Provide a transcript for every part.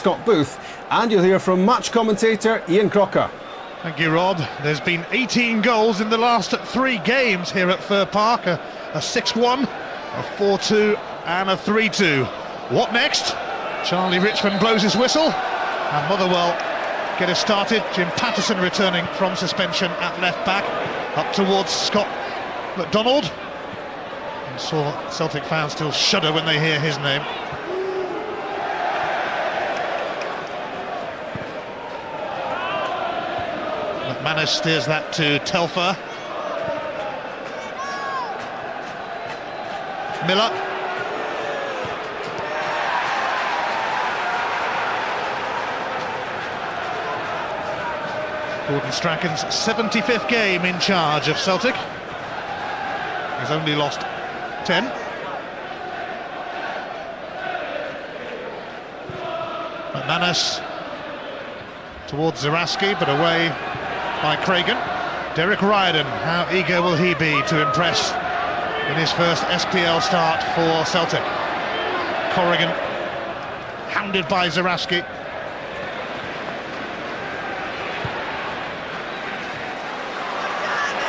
Scott Booth, and you'll hear from match commentator Ian Crocker. Thank you, Rod. There's been 18 goals in the last 3 games here at Fir Park. A 6-1, a 4-2 and a 3-2. What next? Charlie Richmond blows his whistle and Motherwell get us started. Jim Patterson returning from suspension at left back, up towards Scott McDonald. And saw Celtic fans still shudder when they hear his name. McManus steers that to Telfer. Miller. Gordon Strachan's 75th game in charge of Celtic. He's only lost 10. McManus towards Zaraski, but away by Cragen. Derek Riordan, how eager will he be to impress in his first SPL start for Celtic? Corrigan, hounded by Zaraski.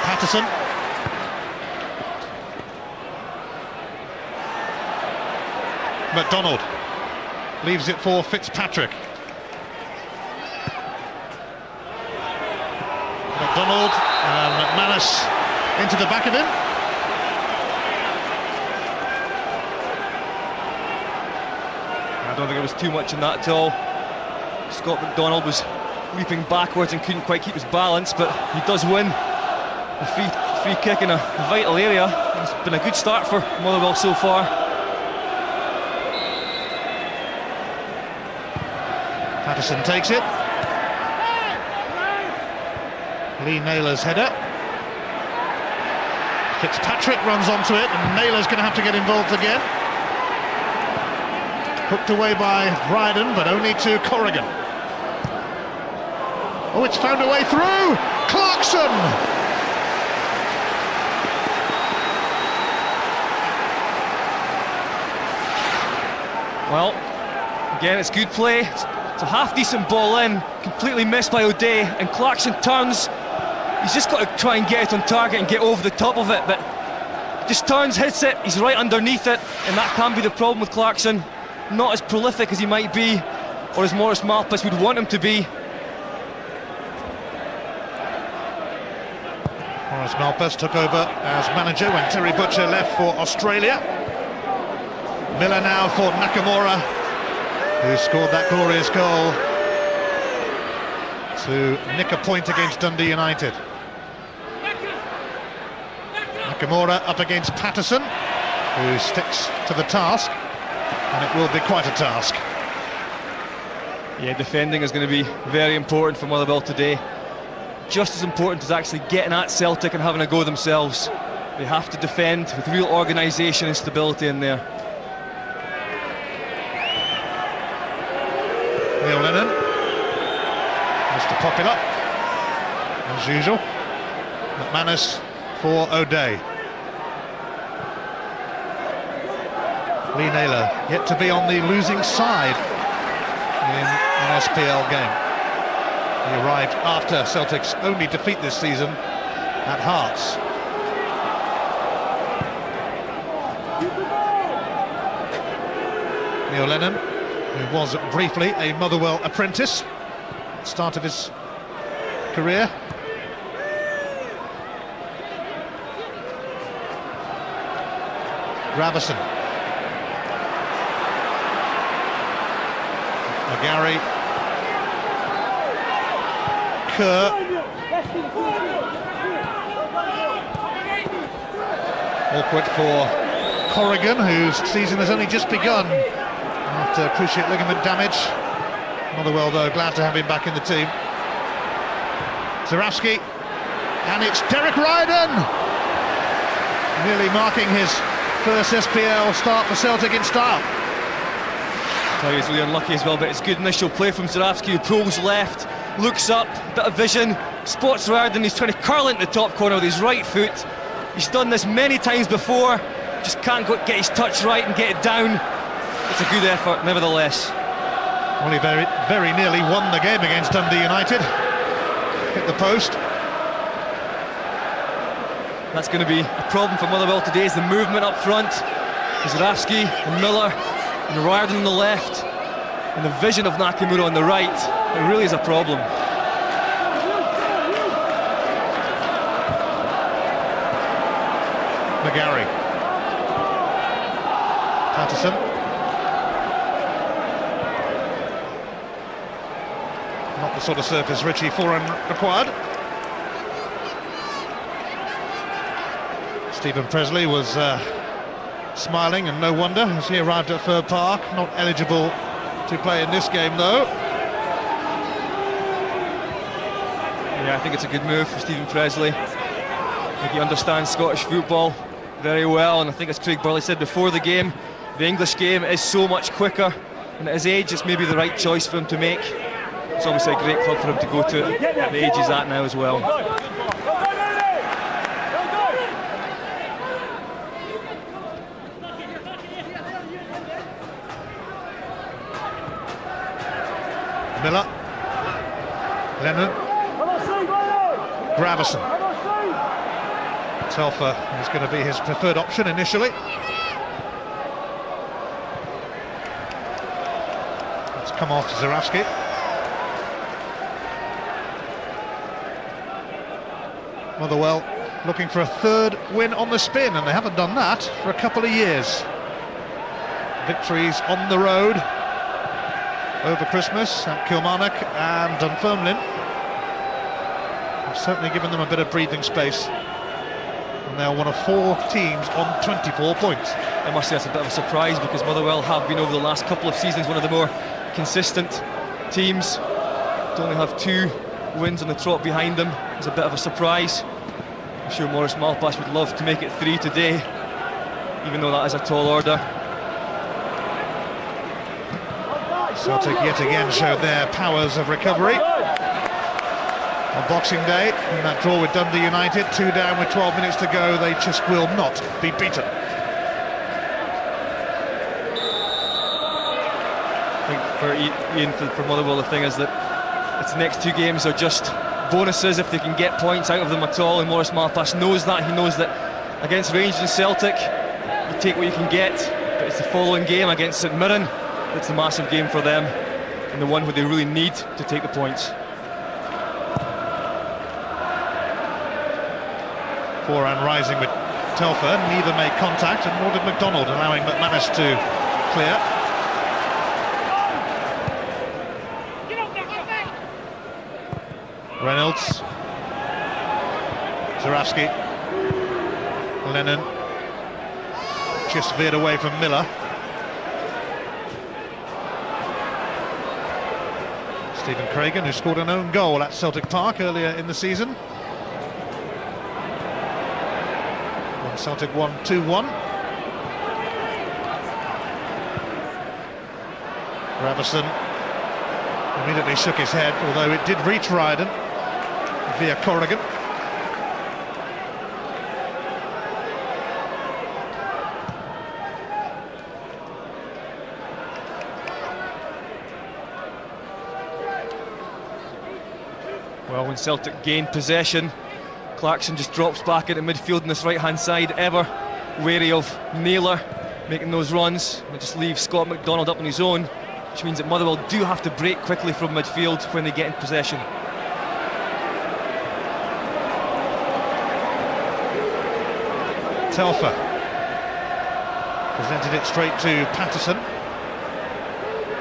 Patterson. McDonald leaves it for Fitzpatrick. McDonald and McManus into the back of him. I don't think there was too much in that at all. Scott McDonald was leaping backwards and couldn't quite keep his balance, but he does win a free kick in a vital area. It's been a good start for Motherwell so far. Patterson takes it. Lee Naylor's header. Fitzpatrick runs onto it, and Naylor's going to have to get involved again. Hooked away by Riordan, but only to Corrigan. Oh, it's found a way through! Clarkson! Well, again, it's good play. It's a half-decent ball in, completely missed by O'Day, and Clarkson turns. He's just got to try and get it on target and get over the top of it, but just turns, hits it, he's right underneath it, and that can be the problem with Clarkson. Not as prolific as he might be, or as Maurice Malpas would want him to be. Maurice Malpas took over as manager when Terry Butcher left for Australia. Miller now for Nakamura, who scored that glorious goal to nick a point against Dundee United. Nakamura up against Patterson, who sticks to the task, and it will be quite a task. Yeah, defending is going to be very important for Motherwell today. Just as important as actually getting at Celtic and having a go themselves. They have to defend with real organisation and stability in there. Neil Lennon, Mr. Popular, as usual. McManus for O'Day. Lee Naylor yet to be on the losing side in an SPL game. He arrived after Celtic's only defeat this season at Hearts. Neil Lennon, who was briefly a Motherwell apprentice at the start of his career. Gravison. McGarry. Kerr. Awkward for Corrigan, whose season has only just begun after cruciate ligament damage. Motherwell, though, glad to have him back in the team. Zaraski, and it's Derek Riordan, nearly marking his first SPL start for Celtic in style. He's really unlucky as well, but it's good initial play from Zaraski, who pulls left, looks up, bit of vision, spots Riordan. He's trying to curl into the top corner with his right foot. He's done this many times before, just can't get his touch right and get it down. It's a good effort, nevertheless. Only very nearly won the game against Dundee United. Hit the post. That's going to be a problem for Motherwell today, is the movement up front. Zarafsky and Miller and Riordan on the left, and the vision of Nakamura on the right. It really is a problem. McGarry. Patterson. Not the sort of surface Richie Foran required. Stephen Presley was smiling, and no wonder, as he arrived at Fir Park. Not eligible to play in this game, though. Yeah, I think it's a good move for Stephen Presley. I think he understands Scottish football very well, and I think, as Craig Burley said before the game, the English game is so much quicker, and at his age it's maybe the right choice for him to make. It's obviously a great club for him to go to at the age he's at now as well. Miller. Lennon. Gravison. Telfer is going to be his preferred option initially. Let's come off to Zarafsky. Motherwell looking for a third win on the spin, and they haven't done that for a couple of years. Victories on the road over Christmas at Kilmarnock and Dunfermline have certainly given them a bit of breathing space. And they're one of 4 teams on 24 points. I must say that's a bit of a surprise, because Motherwell have been over the last couple of seasons one of the more consistent teams. To only have 2 wins on the trot behind them is a bit of a surprise. I'm sure Maurice Malpas would love to make it 3 today, even though that is a tall order. Celtic yet again showed their powers of recovery on Boxing Day in that draw with Dundee United. 2 down with 12 minutes to go. They just will not be beaten. I think for Ian, for Motherwell, the thing is that its next 2 games are just bonuses if they can get points out of them at all, and Maurice Malpas knows that. He knows that against Rangers and Celtic you take what you can get, but it's the following game against St Mirren that's the massive game for them, and the one where they really need to take the points. Foran rising with Telfer, neither made contact, and nor did McDonald, allowing McManus to clear. Reynolds, Zarafsky, Lennon, just veered away from Miller. Stephen Craigan, who scored an own goal at Celtic Park earlier in the season. When Celtic won 2-1. Gravison immediately shook his head, although it did reach Riordan via Corrigan. Well, when Celtic gained possession, Clarkson just drops back into midfield on this right-hand side, ever wary of Naylor making those runs. It just leaves Scott McDonald up on his own, which means that Motherwell do have to break quickly from midfield when they get in possession. Telfer presented it straight to Patterson.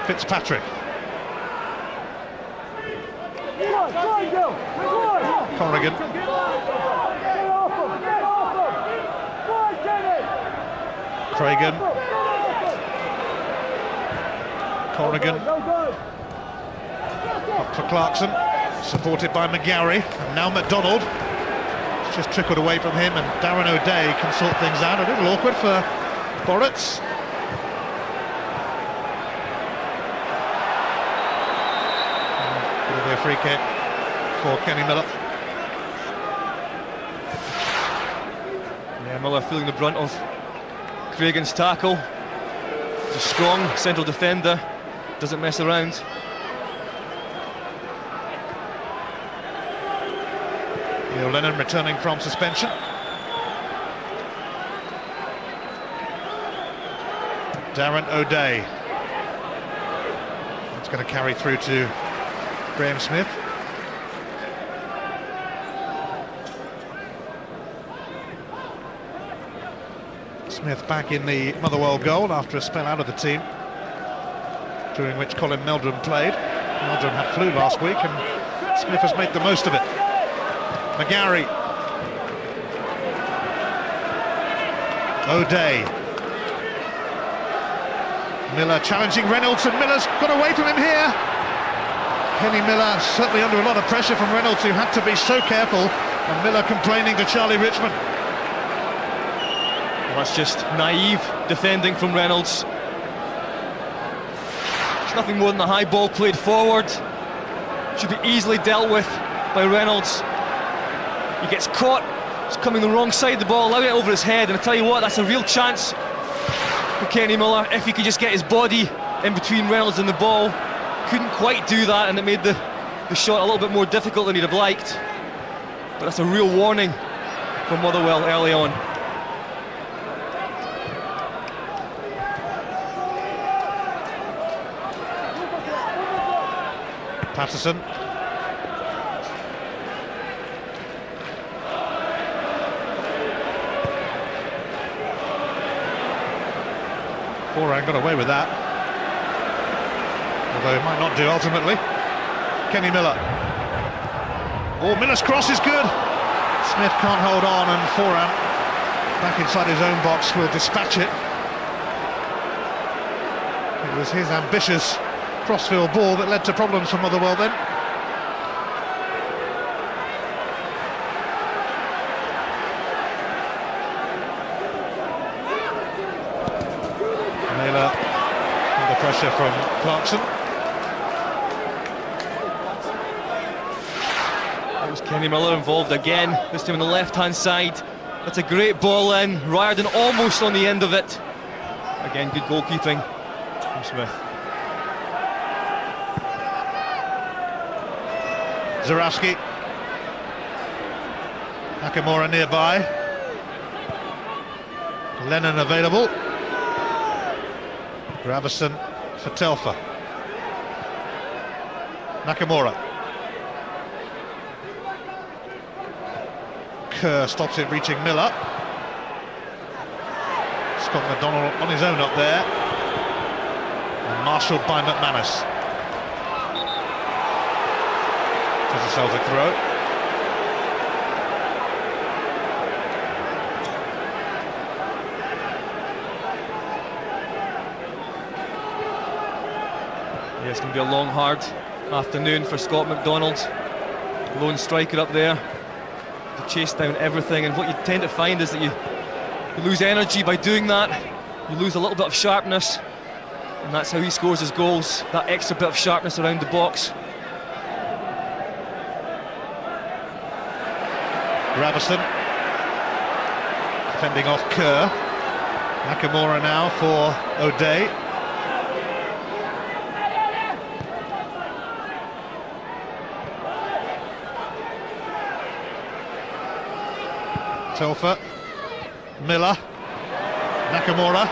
Fitzpatrick. Corrigan. Craigan. Corrigan. Up for Clarkson, supported by McGarry, and now McDonald. It's just trickled away from him, and Darren O'Day can sort things out. A little awkward for Boritz. It'll be a free kick for Kenny Miller. Yeah, Miller feeling the brunt of Craigan's tackle. He's a strong central defender, doesn't mess around. Neil Lennon returning from suspension. Darren O'Day. It's going to carry through to Graham Smith. Smith back in the Motherwell goal after a spell out of the team, during which Colin Meldrum played. Meldrum had flu last week and Smith has made the most of it. McGarry. O'Day. Miller challenging Reynolds, and Miller's got away from him here. Kenny Miller certainly under a lot of pressure from Reynolds, who had to be so careful, and Miller complaining to Charlie Richmond. Well, that's just naive defending from Reynolds. It's nothing more than a high ball played forward. Should be easily dealt with by Reynolds. He gets caught, he's coming the wrong side of the ball, allowing it over his head, and I tell you what, that's a real chance for Kenny Miller if he could just get his body in between Reynolds and the ball. Couldn't quite do that, and it made the shot a little bit more difficult than he'd have liked. But that's a real warning from Motherwell early on. Patterson. Foran got away with that, although he might not do ultimately. Kenny Miller. Oh, Miller's cross is good. Smith can't hold on, and Foran, back inside his own box, will dispatch it. It was his ambitious crossfield ball that led to problems for Motherwell then. Naylor under pressure from Clarkson. That was Kenny Miller involved again, this time on the left-hand side. That's a great ball in, Riordan almost on the end of it. Again, good goalkeeping from Smith. Zarowski. Nakamura nearby. Lennon available. Gravison for Telfer. Nakamura. Kerr stops it reaching Miller. Scott McDonald on his own up there. And marshalled by McManus. It's a Celtic throw. Yeah, it's going to be a long, hard afternoon for Scott McDonald. Lone striker up there to chase down everything, and what you tend to find is that you lose energy by doing that. You lose a little bit of sharpness, and that's how he scores his goals, that extra bit of sharpness around the box. Gravison defending off Kerr. Nakamura now for O'Day. Telfer, Miller, Nakamura.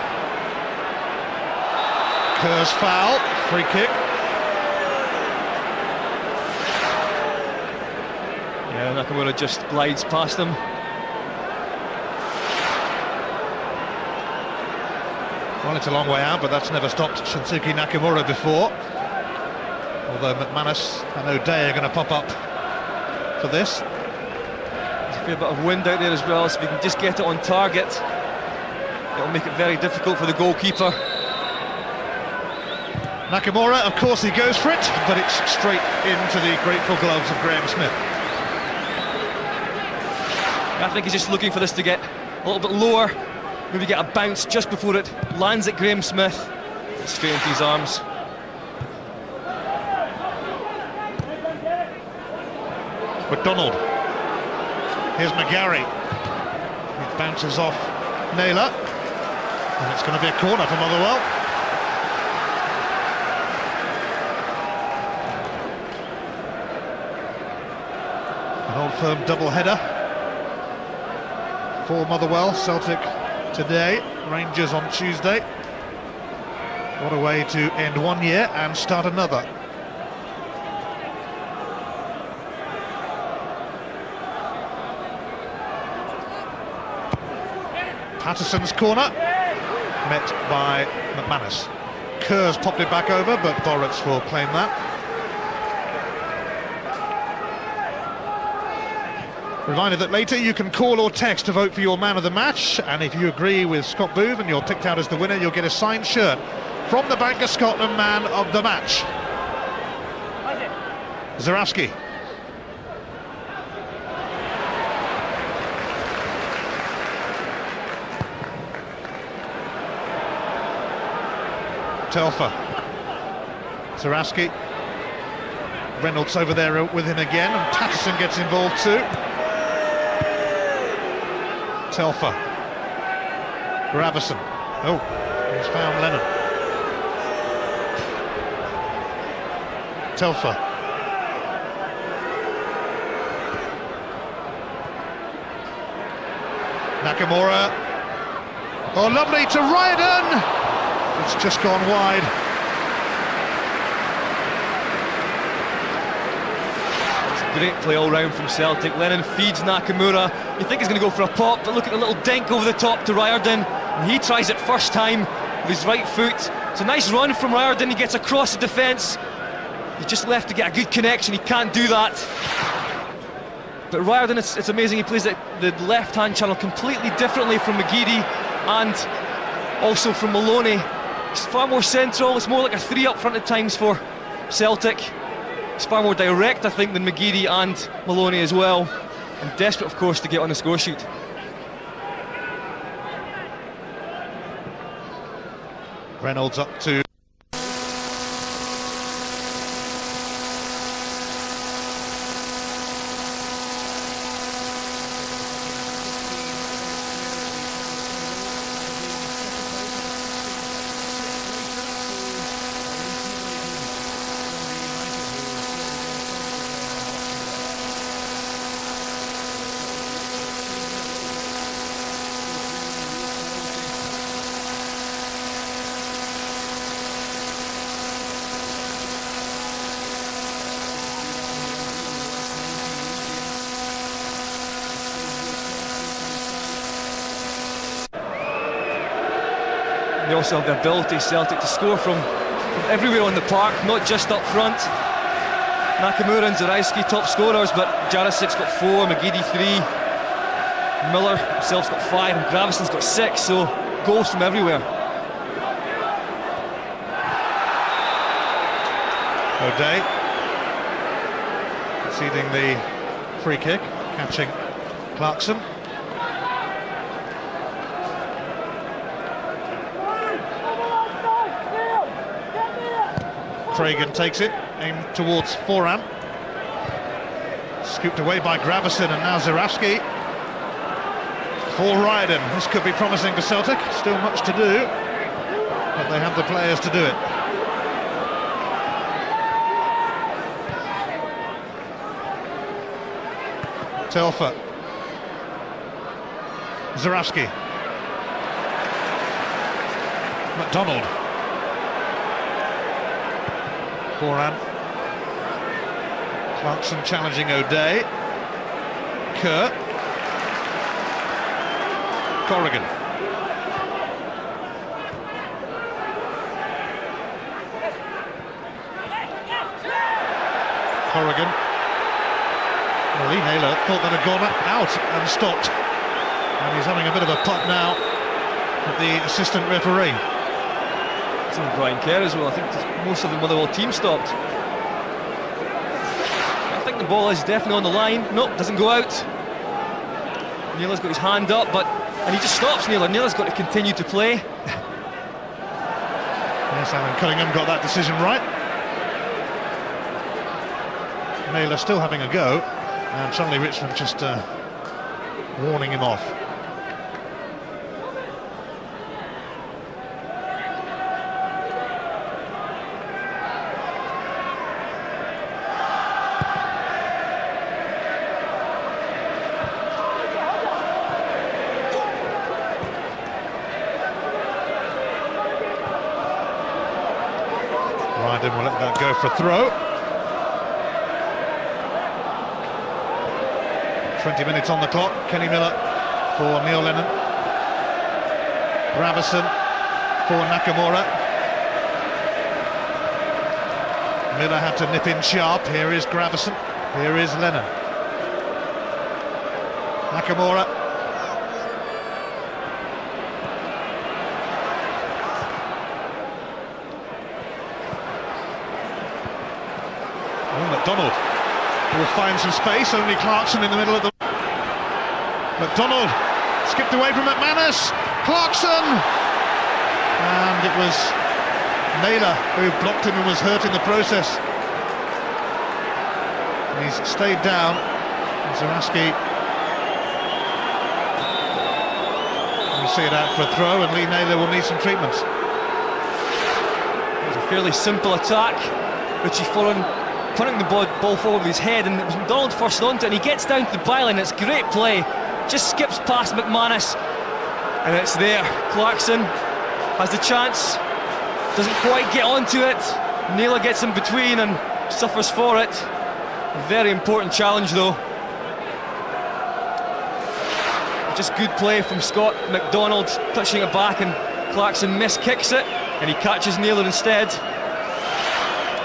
Kerr's foul, free kick. Yeah, Nakamura just glides past him. Well, it's a long way out, but that's never stopped Shinsuke Nakamura before. Although McManus and O'Day are going to pop up for this. There's a fair bit of wind out there as well, so if you can just get it on target, it'll make it very difficult for the goalkeeper. Nakamura, of course he goes for it, but it's straight into the grateful gloves of Graham Smith. I think he's just looking for this to get a little bit lower, maybe get a bounce just before it lands at Graham Smith. Straight into his arms. McDonald. Here's McGarry. He bounces off Naylor. And it's going to be a corner for Motherwell. And Old Firm double-header for Motherwell. Celtic today, Rangers on Tuesday. What a way to end one year and start another. Patterson's corner, met by McManus. Kerr's popped it back over, but Boruts will claim that. Reminder that later you can call or text to vote for your man of the match, and if you agree with Scott Booth and you're picked out as the winner, you'll get a signed shirt from the Bank of Scotland man of the match. Zarowski. Telfer. Zarowski. Reynolds over there with him again, and Patterson gets involved too. Telfer. Gravison. Oh, he's found Lennon. Telfer. Nakamura. Oh, lovely to Ryden! It's just gone wide. It's a great play all round from Celtic. Lennon feeds Nakamura. You think he's going to go for a pop, but look at the little dink over the top to Riordan. And he tries it first time with his right foot. It's a nice run from Riordan. He gets across the defence. He's just left to get a good connection. He can't do that. But Riordan, it's amazing. He plays the left-hand channel completely differently from McGeady and also from Maloney. It's far more central. It's more like a 3 up front at times for Celtic. It's far more direct, I think, than McGeady and Maloney as well. And desperate, of course, to get on the score sheet. Reynolds up to... They also have the ability, Celtic, to score from everywhere on the park, not just up front. Nakamura and Zarowski top scorers, but Jaroszik's got 4, McGeady 3, Miller himself's got 5, and Gravison's got 6, so goals from everywhere. O'Day conceding the free kick, catching Clarkson. Cragen takes it, aimed towards Foran. Scooped away by Gravison, and now Zarowski for Ryden. This could be promising for Celtic. Still much to do, but they have the players to do it. Telfer. Zarowski. McDonald. Foran. Clarkson challenging O'Day. Kerr. Corrigan. Corrigan. Well, Lee Naylor thought that had gone out and stopped. And he's having a bit of a putt now at the assistant referee. So Brian Kerr as well. I think most of the Motherwell team stopped. I think the ball is definitely on the line. Nope, doesn't go out. Naylor's got his hand up, and he just stops Naylor. Naylor's got to continue to play. Yes, Alan Cunningham got that decision right. Naylor still having a go, and suddenly Richmond just warning him off. for a throw. 20 minutes on the clock. Kenny Miller for Neil Lennon. Gravison for Nakamura. Miller had to nip in sharp. Here is Gravison. Here is Lennon. Nakamura. McDonald will find some space. Only Clarkson in the middle of the... McDonald skipped away from McManus. Clarkson! And it was Naylor who blocked him and was hurt in the process. And he's stayed down. Zaraski will see it out for a throw, and Lee Naylor will need some treatment. It was a fairly simple attack. Richie Foran punting the ball forward with his head, and it was McDonald first onto it, and he gets down to the byline. It's great play, just skips past McManus, and it's there. Clarkson has the chance, doesn't quite get onto it. Naylor gets in between and suffers for it. Very important challenge though. Just good play from Scott McDonald, touching it back, and Clarkson miskicks it, and he catches Naylor instead.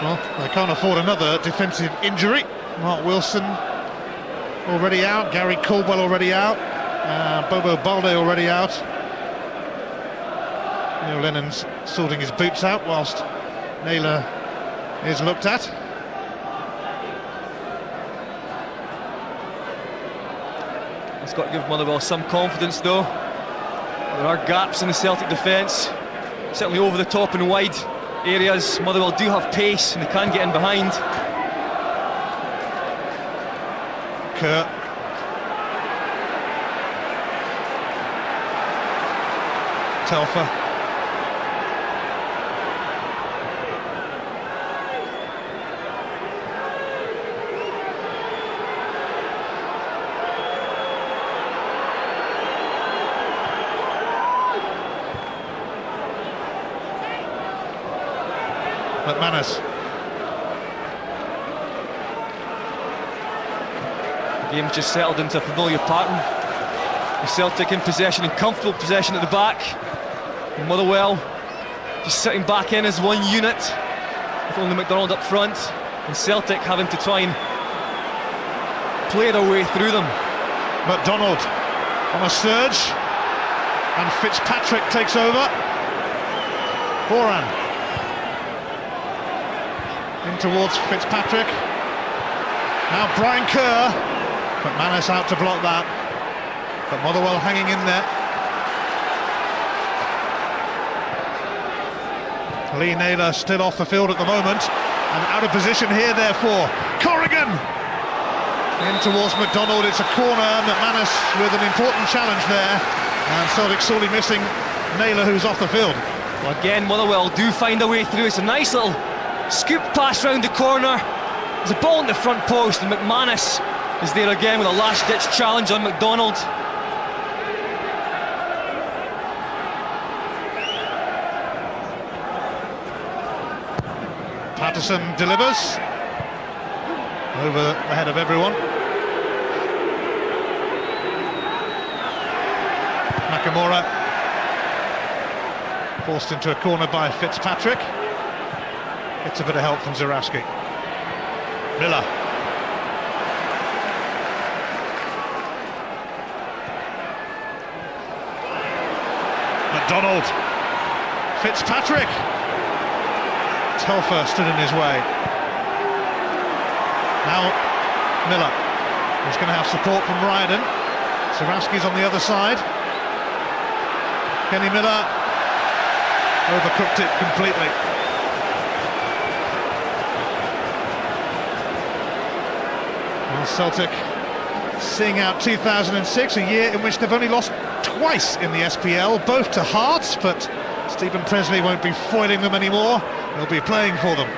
Well, they can't afford another defensive injury. Mark Wilson already out, Gary Caldwell already out, Bobo Balde already out. Neil Lennon's sorting his boots out whilst Naylor is looked at. It's got to give Motherwell some confidence though. There are gaps in the Celtic defence, certainly over the top and wide areas. Motherwell do have pace and they can get in behind. Kerr. Telfer. McManus. The game's just settled into a familiar pattern. The Celtic in possession, in comfortable possession at the back. And Motherwell just sitting back in as one unit, with only McDonald up front, and Celtic having to try and play their way through them. McDonald on a surge, and Fitzpatrick takes over. Boran in towards Fitzpatrick. Now Brian Kerr. McManus out to block that, but Motherwell hanging in there. Lee Naylor still off the field at the moment, and out of position here therefore. Corrigan in towards McDonald. It's a corner. McManus with an important challenge there, and Celtic sorely missing Naylor, who's off the field. Well, again, Motherwell do find a way through. It's a nice little scoop pass round the corner. There's a ball in the front post, and McManus is there again with a last-ditch challenge on McDonald. Patterson delivers over the head of everyone. Nakamura forced into a corner by Fitzpatrick. Gets a bit of help from Zaraski. Miller. McDonald. Fitzpatrick. Telfer stood in his way. Now Miller. He's going to have support from Ryden. Zaraski's on the other side. Kenny Miller overcooked it completely. Well, Celtic seeing out 2006, a year in which they've only lost twice in the SPL, both to Hearts, but Stephen Presley won't be foiling them anymore. He'll be playing for them.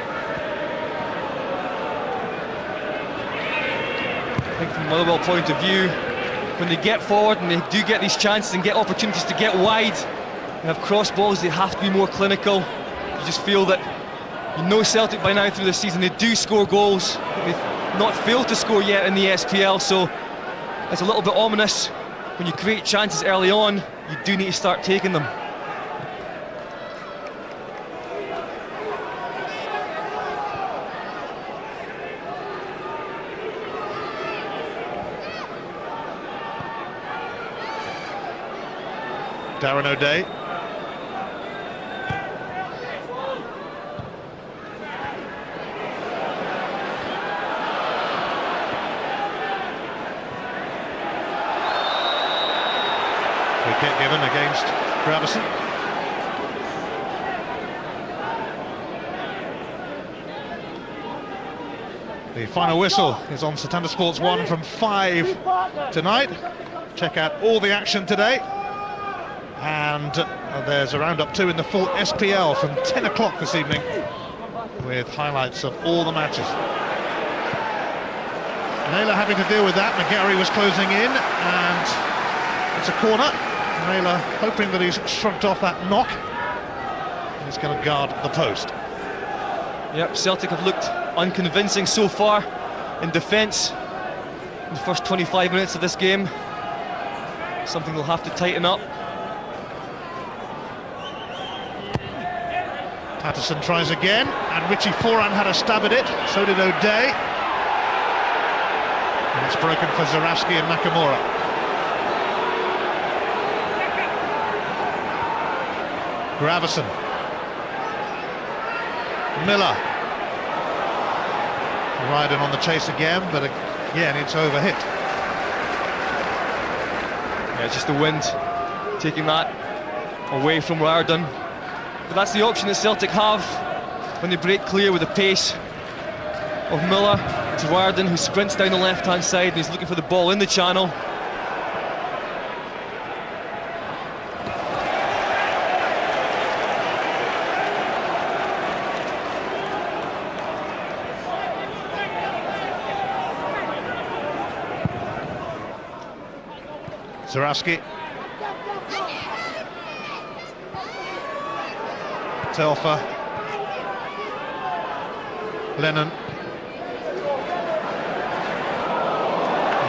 I think from a Motherwell point of view, when they get forward and they do get these chances and get opportunities to get wide and have cross balls, they have to be more clinical. You just feel that You know Celtic by now through the season, they do score goals. They've not failed to score yet in the SPL, so it's a little bit ominous. When you create chances early on, you do need to start taking them. Darren O'Day. Wicket given against Gravison. The final whistle is on Satanda Sports 1 from 5 tonight. Check out all the action today. And there's a roundup 2 in the full SPL from 10 o'clock this evening with highlights of all the matches. Naylor having to deal with that. McGarry was closing in, and it's a corner. Naylor hoping that he's shrugged off that knock. He's going to guard the post. Yep, Celtic have looked unconvincing so far in defence in the first 25 minutes of this game. Something they'll have to tighten up. Patterson tries again, and Richie Foran had a stab at it, so did O'Day. And it's broken for Zarafsky and Nakamura. Gravison. Miller. Ryden on the chase again, but again it's overhit. Yeah, it's just the wind taking that away from Riordan. But that's the option that Celtic have when they break clear with the pace of Miller. It's Riordan who sprints down the left-hand side and he's looking for the ball in the channel. Zarafsky. Telfer. Lennon.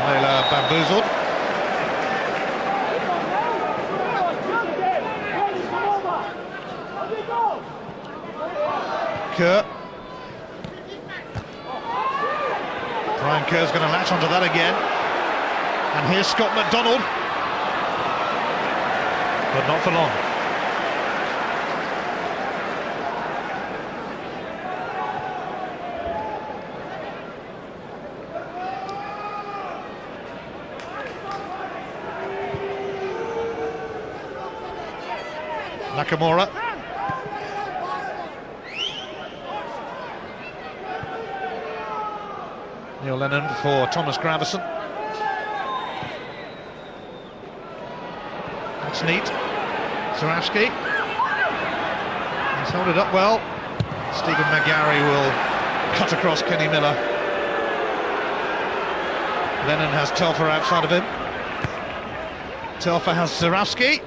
Naylor bamboozled. Kerr. Brian Kerr's going to latch onto that again. And here's Scott McDonald. But not for long. Nakamura. Neil Lennon for Thomas Gravison. That's neat. Zarafsky. He's held it up well. Stephen McGarry will cut across Kenny Miller. Lennon has Telfer outside of him. Telfer has Zarafsky.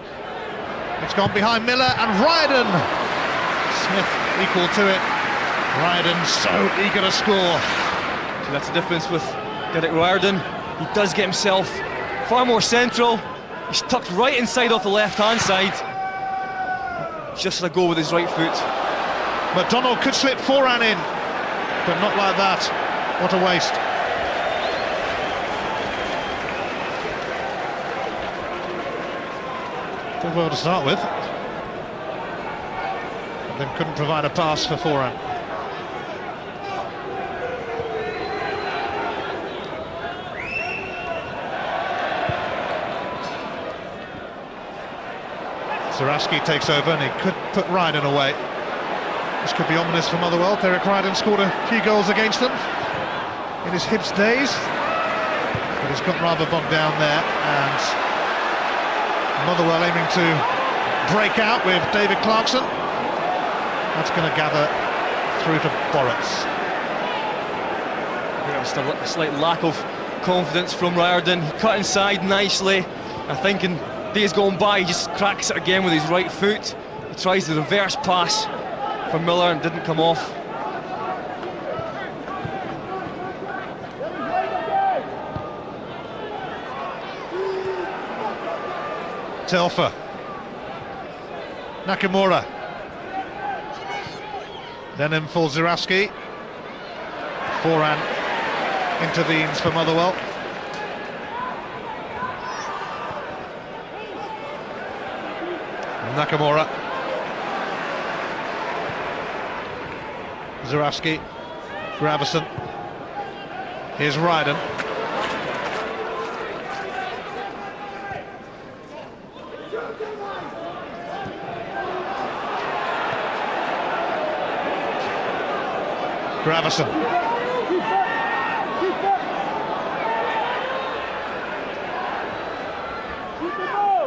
It's gone behind Miller and Riordan. Smith equal to it. Riordan so eager to score. So that's the difference with Derek Riordan. He does get himself far more central. He's tucked right inside off the left-hand side. Just a go with his right foot. McDonald could slip Foran in, but not like that. What a waste. Did well to start with. And then couldn't provide a pass for Foran. Zarafsky takes over and he could put Ryden away. This could be ominous for Motherwell. Derek Ryden scored a few goals against them in his Hibs days, but he's got rather bogged down there, and Motherwell aiming to break out with David Clarkson. That's going to gather through to Boritz. Yeah, just a slight lack of confidence from Riordan. He cut inside nicely. I think in days gone by he just cracks it again with his right foot. He tries the reverse pass for Miller and didn't come off. Telfer. Nakamura. Then in for Zurawski. Foran intervenes for Motherwell. Nakamura. Zurawski. Gravison. Here's Ryden. Gravison.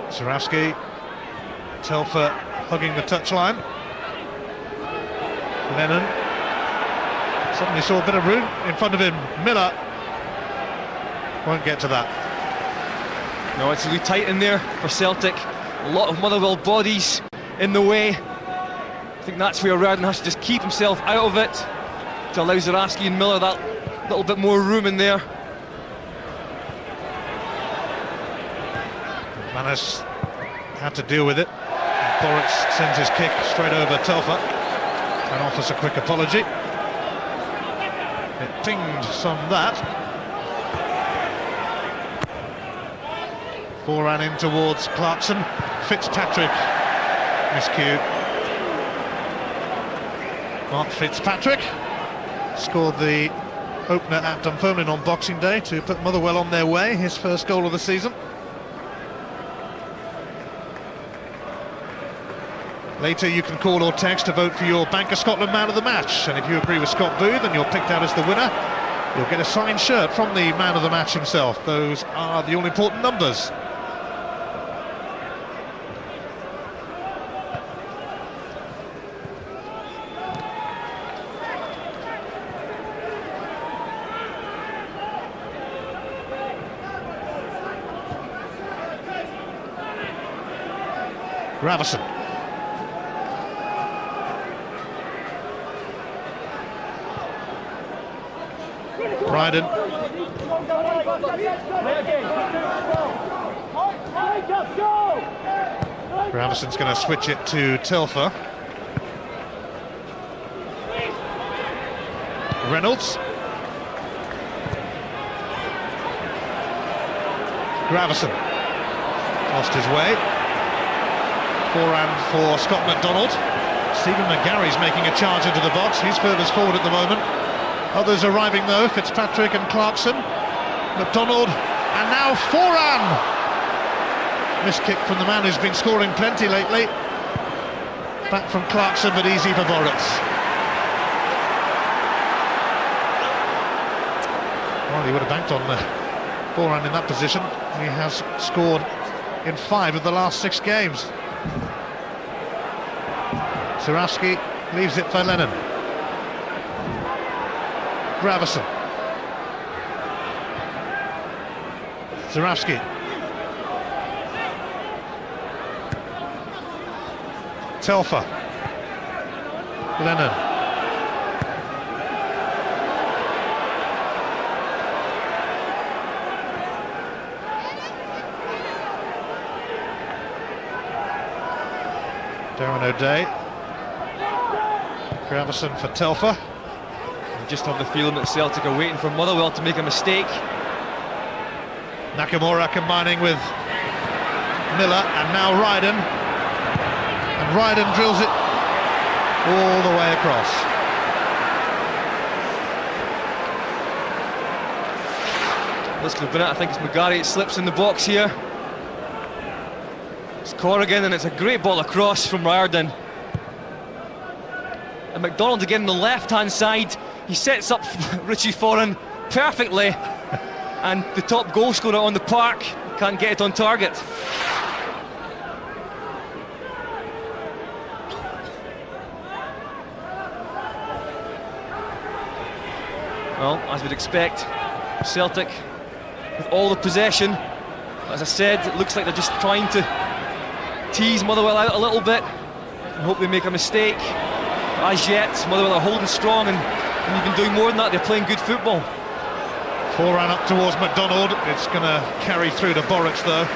Zurawski. Telfer hugging the touchline. Lennon suddenly saw a bit of room in front of him. Miller won't get to that. No, it's really tight in there for Celtic. A lot of Motherwell bodies in the way. I think that's where Radden has to just keep himself out of it to allow Zurawski and Miller that little bit more room in there. Manas had to deal with it. Boruc sends his kick straight over Telfer and offers a quick apology. It pinged some that. Foran in towards Clarkson. Fitzpatrick miscue. Mark Fitzpatrick scored the opener at Dunfermline on Boxing Day to put Motherwell on their way, his first goal of the season. Later you can call or text to vote for your Bank of Scotland Man of the Match, and if you agree with Scott Booth and you're picked out as the winner, you'll get a signed shirt from the Man of the Match himself. Those are the all-important numbers. Gravison. Ryden. Gravison's going to switch it to Telfer. Reynolds. Gravison lost his way. Foran for Scott McDonald. Stephen McGarry's making a charge into the box. He's furthest forward at the moment. Others arriving though, Fitzpatrick and Clarkson. McDonald, and now Foran! Missed kick from the man who's been scoring plenty lately. Back from Clarkson, but easy for Boruc. Well, he would have banked on Foran in that position. He has scored in 5 of the last 6 games. Zurawski leaves it for Lennon. Gravison. Zurawski. Telfer. Lennon. Darren O'Day. Gravison for Telfer. I just have the feeling that Celtic are waiting for Motherwell to make a mistake. Nakamura combining with Miller, and now Ryden. And Ryden drills it all the way across. Let's go, I think it's McGarry, it slips in the box here. It's Corrigan, and it's a great ball across from Ryden. And McDonald again on the left-hand side. He sets up Richie Foran perfectly, and the top goal scorer on the park can't get it on target. Well, as we'd expect, Celtic with all the possession. As I said, it looks like they're just trying to tease Motherwell out a little bit and hope they make a mistake. But as yet, Motherwell are holding strong, and even doing more than that, they're playing good football. Foran up towards McDonald. It's going to carry through to Boruc though.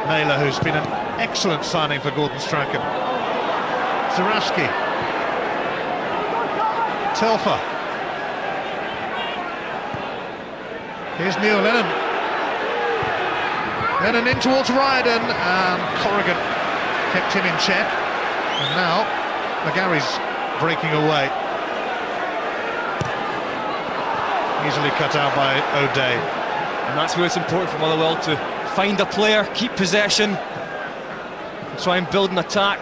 Naylor, who's been an excellent signing for Gordon Strachan. Zarafsky. Telfer. Here's Neil Lennon. Lennon in towards Riordan, and Corrigan kept him in check. And now McGarry's breaking away. Easily cut out by O'Day. And that's where it's important for Motherwell to find a player, keep possession, and try and build an attack.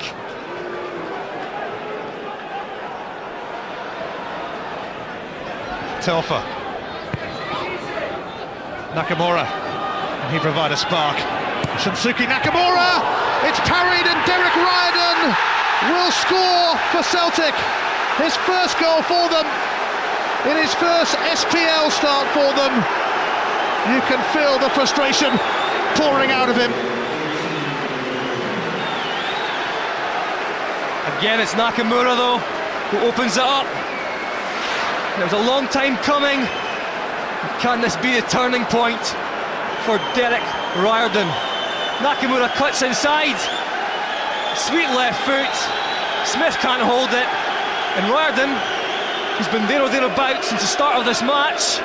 Telfer. Nakamura. And he provide a spark. Shunsuke Nakamura! It's parried, and Derek Riordan will score for Celtic. His first goal for them in his first SPL start for them. You can feel the frustration pouring out of him. Again, it's Nakamura though who opens it up. It was a long time coming. Can this be a turning point for Derek Riordan? Nakamura cuts inside. Sweet left foot. Smith can't hold it. And Riordan, who's been there or thereabouts since the start of this match,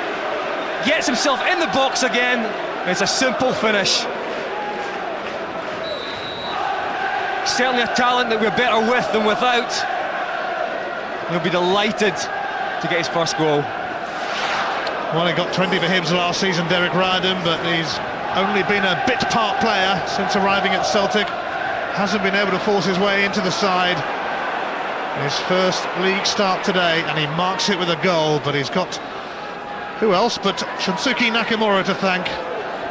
gets himself in the box again. It's a simple finish. Certainly a talent that we're better with than without. He'll be delighted to get his first goal. Well, he got 20 for Hibs last season, Derek Riordan, but he's only been a bit part player since arriving at Celtic. Hasn't been able to force his way into the side. His first league start today, and he marks it with a goal, but he's got who else but Shunsuke Nakamura to thank,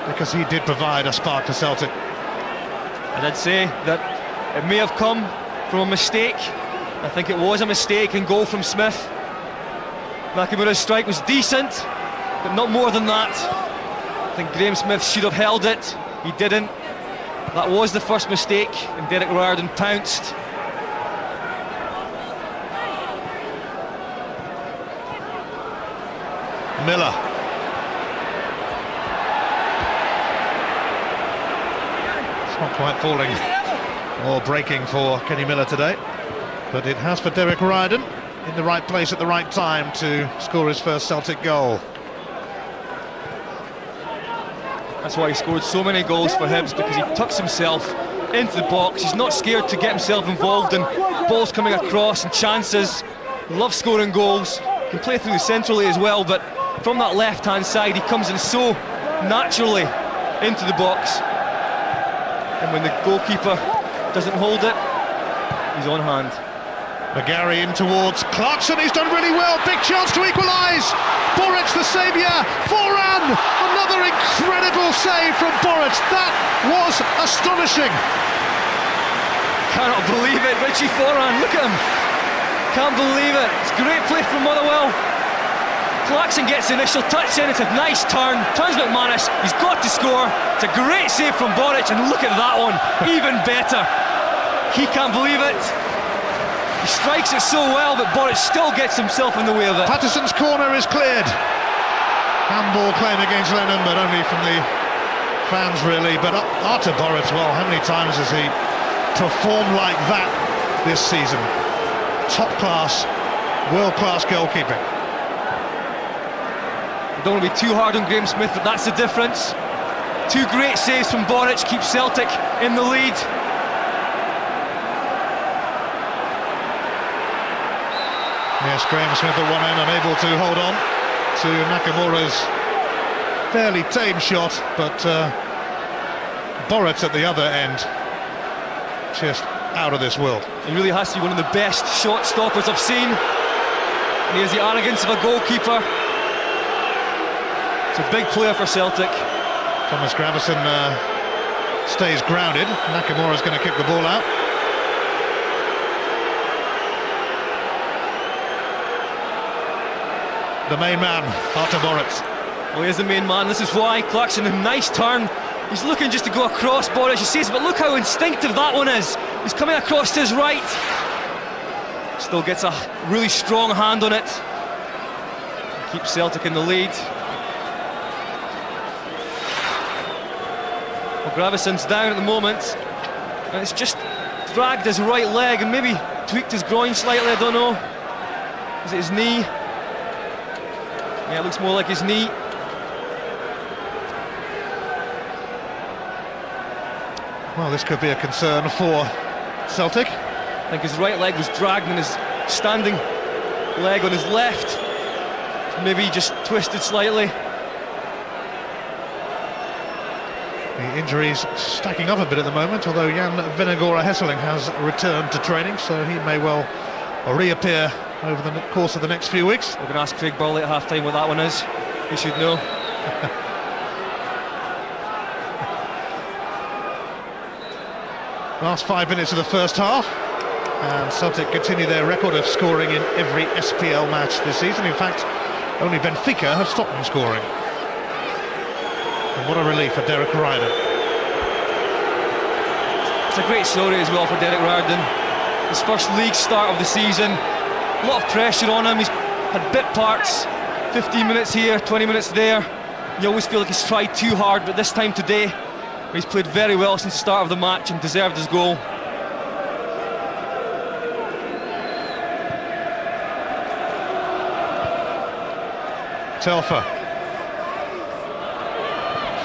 because he did provide a spark to Celtic. And I'd say that it may have come from a mistake. I think it was a mistake in goal from Smith. Nakamura's strike was decent, but not more than that. I think Graham Smith should have held it. He didn't. That was the first mistake, and Derek Riordan pounced. Miller. It's not quite falling or breaking for Kenny Miller today, but it has for Derek Riordan, in the right place at the right time to score his first Celtic goal. That's why he scored so many goals for Hibs, because he tucks himself into the box. He's not scared to get himself involved in balls coming across and chances. He loves scoring goals. He can play through the centrally as well, but from that left-hand side he comes in so naturally into the box. And when the goalkeeper doesn't hold it, he's on hand. McGarry in towards Clarkson, he's done really well, big chance to equalise. Boric the saviour, Foran, another incredible save from Boric. That was astonishing. Cannot believe it, Richie Foran, look at him. Can't believe it, it's great play from Motherwell. Clarkson gets the initial touch in, it's a nice turn, turns McManus, he's got to score. It's a great save from Boric, and look at that one, even better. He can't believe it. He strikes it so well, but Boric still gets himself in the way of it. Patterson's corner is cleared. Handball claim against Lennon, but only from the fans really. But Artur Boric, well, how many times has he performed like that this season? Top class, world-class goalkeeping. I don't want to be too hard on Graham Smith, but that's the difference. Two great saves from Boric keep Celtic in the lead. Yes, Graham Smith at one end, unable to hold on to Nakamura's fairly tame shot, but Boric at the other end, just out of this world. He really has to be one of the best shot stoppers I've seen. And he has the arrogance of a goalkeeper. It's a big player for Celtic. Thomas Gravesen stays grounded. Nakamura's going to kick the ball out. The main man, Artur Boric. Well, he is the main man, this is why. Clarkson, a nice turn. He's looking just to go across Boric, he says, but look how instinctive that one is. He's coming across to his right. Still gets a really strong hand on it. Keeps Celtic in the lead. Well, Gravison's down at the moment, and it's just dragged his right leg and maybe tweaked his groin slightly, I don't know. Is it his knee? Yeah, it looks more like his knee. Well, this could be a concern for Celtic. I think his right leg was dragged and his standing leg on his left maybe just twisted slightly. The injuries stacking up a bit at the moment, although Jan Venegora Hesseling has returned to training, so he may well reappear over the course of the next few weeks. We're going to ask Craig Burley at half-time what that one is. He should know. Last 5 minutes of the first half, and Celtic continue their record of scoring in every SPL match this season. In fact, only Benfica have stopped them scoring. And what a relief for Derek Riordan. It's a great story as well for Derek Riordan. His first league start of the season, a lot of pressure on him. He's had bit parts, 15 minutes here, 20 minutes there. You always feel like he's tried too hard, but this time today he's played very well since the start of the match and deserved his goal. Telfer.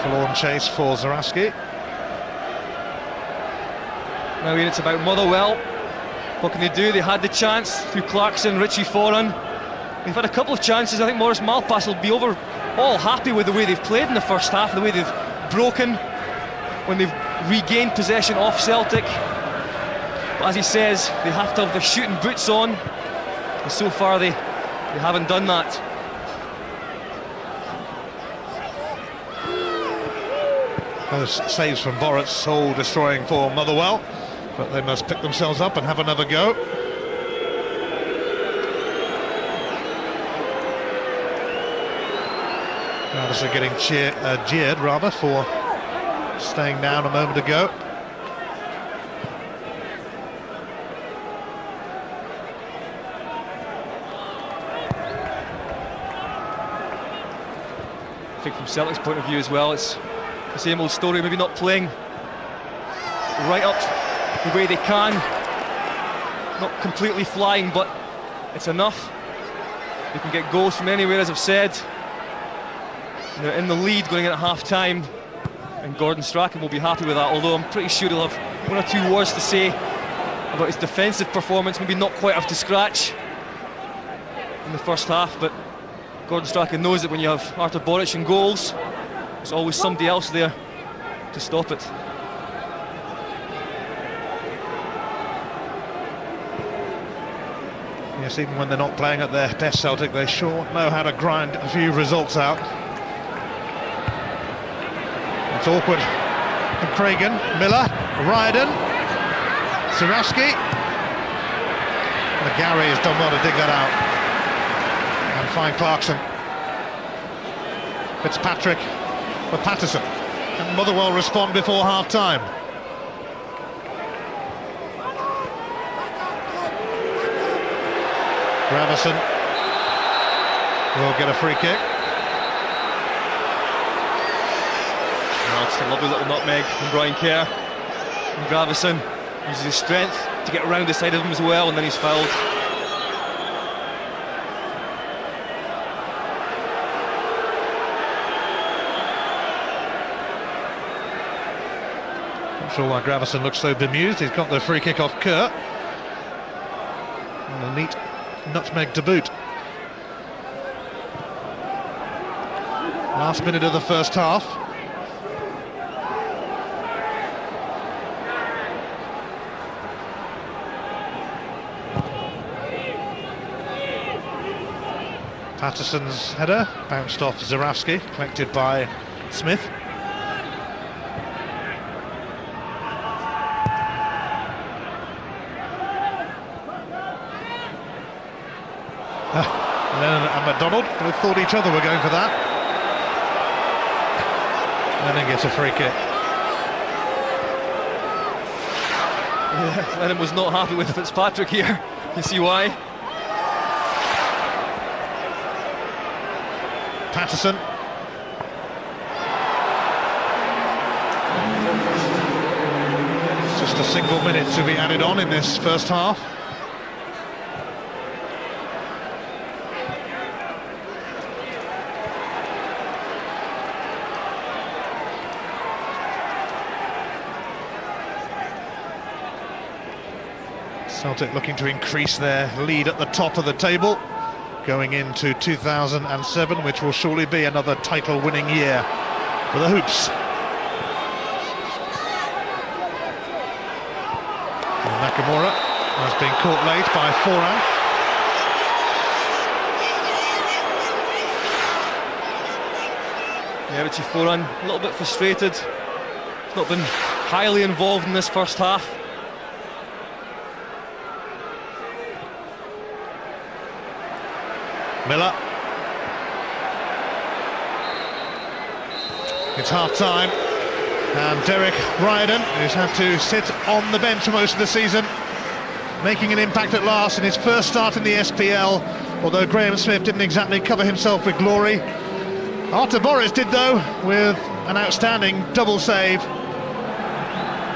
Forlorn chase for Zarowski. Now here it's about Motherwell. What can they do? They had the chance through Clarkson, Richie Foran. They've had a couple of chances. I think Maurice Malpass will be all happy with the way they've played in the first half, the way they've broken when they've regained possession off Celtic. But as he says, they have to have their shooting boots on, and so far they haven't done that. Those saves from Boruc, soul destroying for Motherwell, but they must pick themselves up and have another go. Obviously getting jeered rather for staying down a moment ago. I think from Celtic's point of view as well, it's the same old story, maybe not playing right up the way they can, not completely flying, but it's enough. They can get goals from anywhere, as I've said. They're in the lead going in at half-time, and Gordon Strachan will be happy with that, although I'm pretty sure he'll have one or two words to say about his defensive performance, maybe not quite up to scratch in the first half, but Gordon Strachan knows that when you have Artur Boruc in goals, there's always somebody else there to stop it. Yes, even when they're not playing at their best, Celtic, they sure know how to grind a few results out. It's awkward. And Cragen, Miller, Riordan, Zarowski. McGarry has done well to dig that out. And find Clarkson. Fitzpatrick for Patterson. And Motherwell respond before half-time. Gravison will get a free kick. Oh, it's a lovely little nutmeg from Brian Kerr. And Gravison uses his strength to get around the side of him as well, and then he's fouled. Not sure why Gravison looks so bemused. He's got the free kick off Kerr. And a neat nutmeg to boot. Last minute of the first half. Patterson's header bounced off Zarowski, collected by Smith. Lennon and McDonald both thought each other were going for that. Lennon gets a free kick. Yeah, Lennon was not happy with Fitzpatrick here. You see why? Patterson. single minute to be added on in this first half. Celtic looking to increase their lead at the top of the table, going into 2007, which will surely be another title-winning year for the Hoops. And Nakamura has been caught late by Foran. Yeah, Richie Foran, a little bit frustrated. He's not been highly involved in this first half. Miller. It's half-time, and Derek Riordan, who's had to sit on the bench most of the season, making an impact at last in his first start in the SPL, although Graham Smith didn't exactly cover himself with glory. Artur Boris did, though, with an outstanding double save.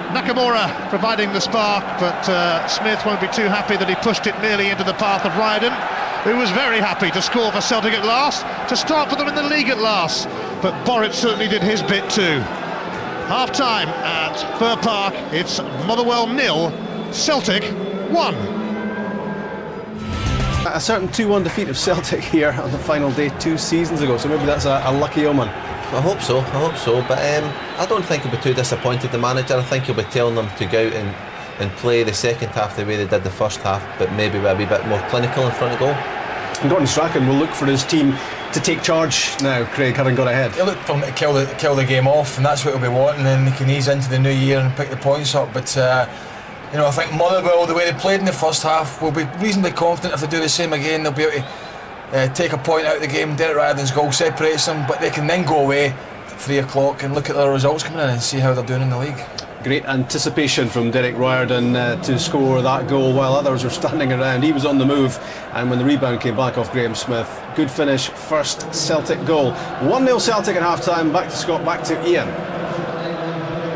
Nakamura providing the spark, but Smith won't be too happy that he pushed it nearly into the path of Riordan, who was very happy to score for Celtic at last, to start for them in the league at last. But Boris certainly did his bit too. Half-time at Fir Park, it's Motherwell 0, Celtic 1. A certain 2-1 defeat of Celtic here on the final day 2 seasons ago, so maybe that's a lucky omen. I hope so, but I don't think he'll be too disappointed, the manager. I think he'll be telling them to go out and play the second half the way they did the first half, but maybe with a wee bit more clinical in front of goal. And Gordon Strachan will look for his team to take charge now, Craig, having got ahead. He'll look for him to kill the game off, and that's what he'll be wanting, and he can ease into the new year and pick the points up. But I think Motherwell, the way they played in the first half, will be reasonably confident if they do the same again. They'll be able to take a point out of the game. Derek Riordan's goal separates them, but they can then go away at 3 o'clock and look at their results coming in and see how they're doing in the league. Great anticipation from Derek Riordan to score that goal while others were standing around. He was on the move, and when the rebound came back off Graham Smith, good finish, first Celtic goal. 1-0 Celtic at half-time. Back to Scott, back to Ian.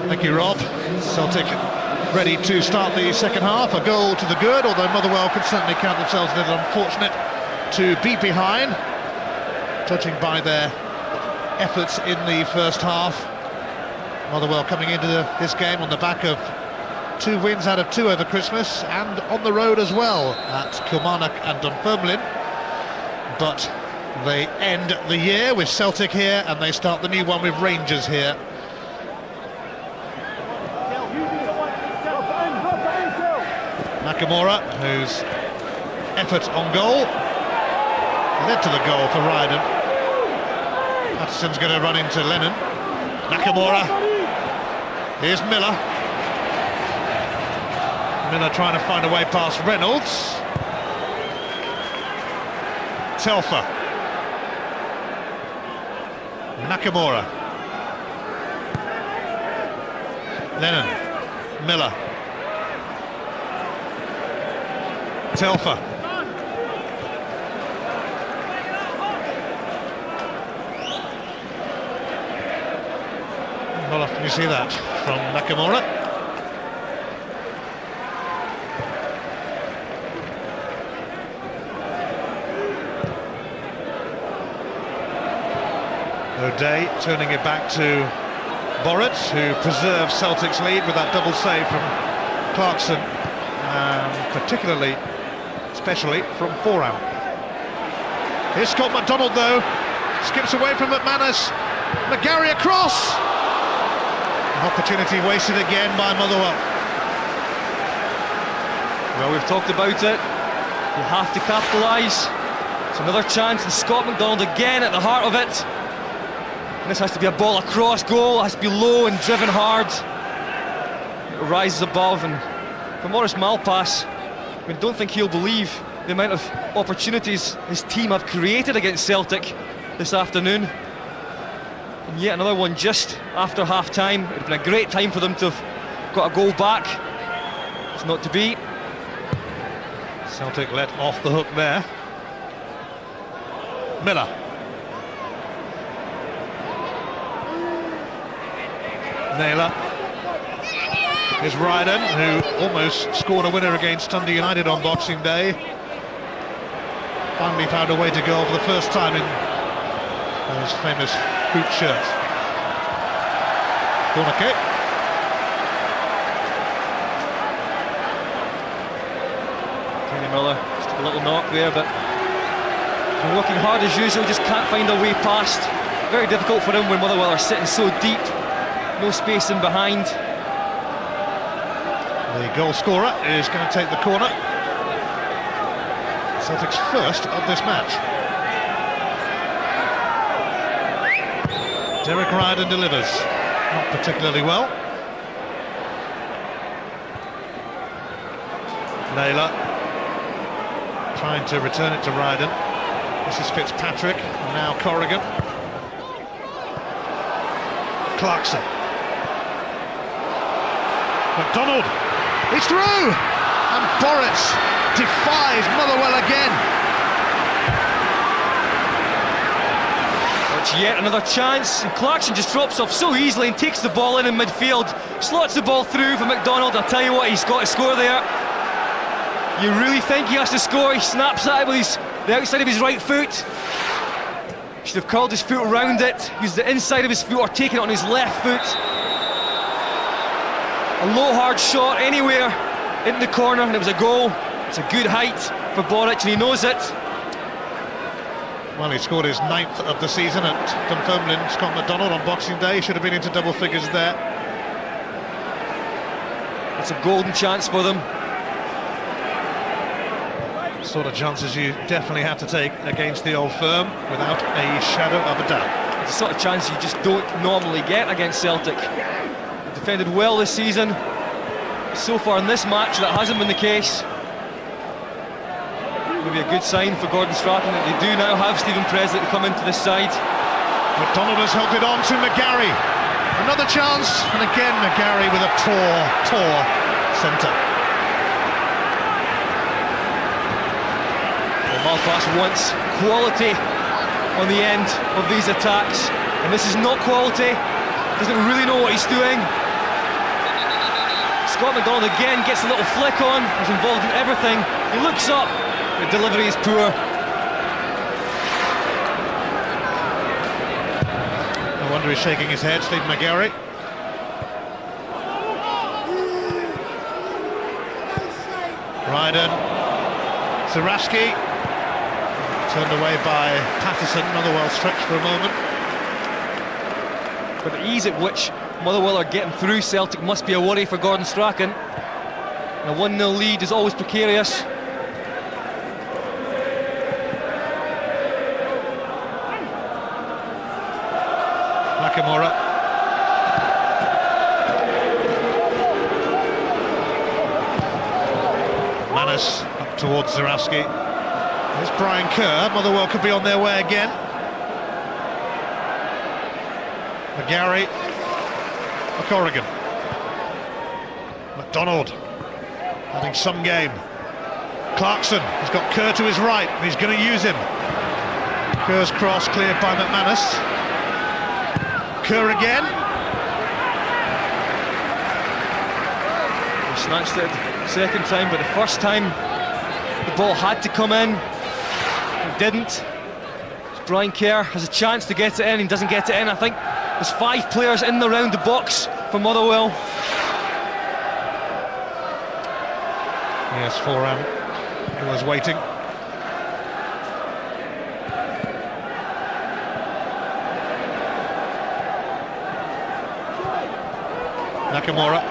Thank you, Rob. Celtic ready to start the second half. A goal to the good, although Motherwell could certainly count themselves a little unfortunate to be behind, judging by their efforts in the first half. Motherwell coming into this game on the back of 2 wins out of 2 over Christmas, and on the road as well at Kilmarnock and Dunfermline. But they end the year with Celtic here, and they start the new one with Rangers here. Nakamura, whose effort on goal led to the goal for Riordan. Hutchison's going to run into Lennon. Nakamura. Here's Miller. Miller trying to find a way past Reynolds. Telfer. Nakamura. Lennon. Miller. Telfer. Not often you see that from Nakamura. O'Day turning it back to Borit, who preserves Celtic's lead with that double save from Clarkson, and especially from Foran. Here's Scott McDonald though, skips away from McManus. McGarry across. Opportunity wasted again by Motherwell. Well, we've talked about it. You have to capitalise. It's another chance, and Scott McDonald again at the heart of it. And this has to be a ball across goal. It has to be low and driven hard. It rises above, and for Maurice Malpass, I don't think he'll believe the amount of opportunities his team have created against Celtic this afternoon. And yet another one just after half-time. It would have been a great time for them to have got a goal back. It's not to be. Celtic let off the hook there. Miller. Naylor. is Ryden, who almost scored a winner against Dundee United on Boxing Day. Finally found a way to goal for the first time in his famous hoop shirt. Corner kick. Kenny Miller, just a little knock there, but he's working hard as usual, just can't find a way past. Very difficult for him when Motherwell are sitting so deep, no space in behind. The goal scorer is going to take the corner. Celtic's first of this match. Derek Ryden delivers, not particularly well. Naylor trying to return it to Ryden. This is Fitzpatrick, and now Corrigan. Clarkson. McDonald, it's through! And Boris defies Motherwell again. It's yet another chance, and Clarkson just drops off so easily and takes the ball in midfield, slots the ball through for McDonald. I'll tell you what, he's got to score there. You really think he has to score? He snaps at it with the outside of his right foot. Should have curled his foot around it, used the inside of his foot, or taken it on his left foot. A low hard shot anywhere in the corner, and it was a goal. It's a good height for Boric, and he knows it. Well, he scored his 9th of the season at Dunfermline. Scott McDonald on Boxing Day should have been into double figures there. It's a golden chance for them. Sort of chances you definitely have to take against the Old Firm without a shadow of a doubt. It's the sort of chance you just don't normally get against Celtic. Defended well this season. So far in this match that hasn't been the case. Maybe a good sign for Gordon Strachan that they do now have Stephen Pressley to come into this side. McDonald has helped it on to McGarry. Another chance, and again McGarry with a poor centre. Well, Malpass wants quality on the end of these attacks, and this is not quality. Doesn't really know what he's doing. Scott McDonald again gets a little flick on, he's involved in everything. He looks up, the delivery is poor. No wonder he's shaking his head, Steve McGarry. Ryden, Zarafsky, turned away by Patterson. Motherwell stretched for a moment. But the ease at which Motherwell are getting through Celtic must be a worry for Gordon Strachan. A 1-0 lead is always precarious. Nakamura. Manis up towards Zarafsky. There's Brian Kerr. Motherwell could be on their way again. McGarry. Corrigan. McDonald having some game. Clarkson, he's got Kerr to his right, and he's going to use him. Kerr's cross cleared by McManus. Kerr again. He snatched it the second time, but the first time the ball had to come in. It didn't. Brian Kerr has a chance to get it in, and doesn't get it in. I think there's 5 players in and around the box for Motherwell. Yes, Foran, who was waiting. Nakamura.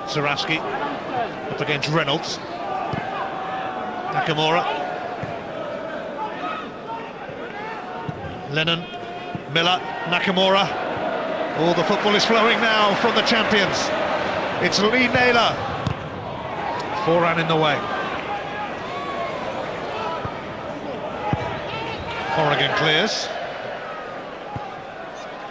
Zarafsky up against Reynolds. Nakamura. Lennon. Miller. Nakamura. Oh, the football is flowing now from the champions. It's Lee Naylor. Foran in the way. Corrigan clears.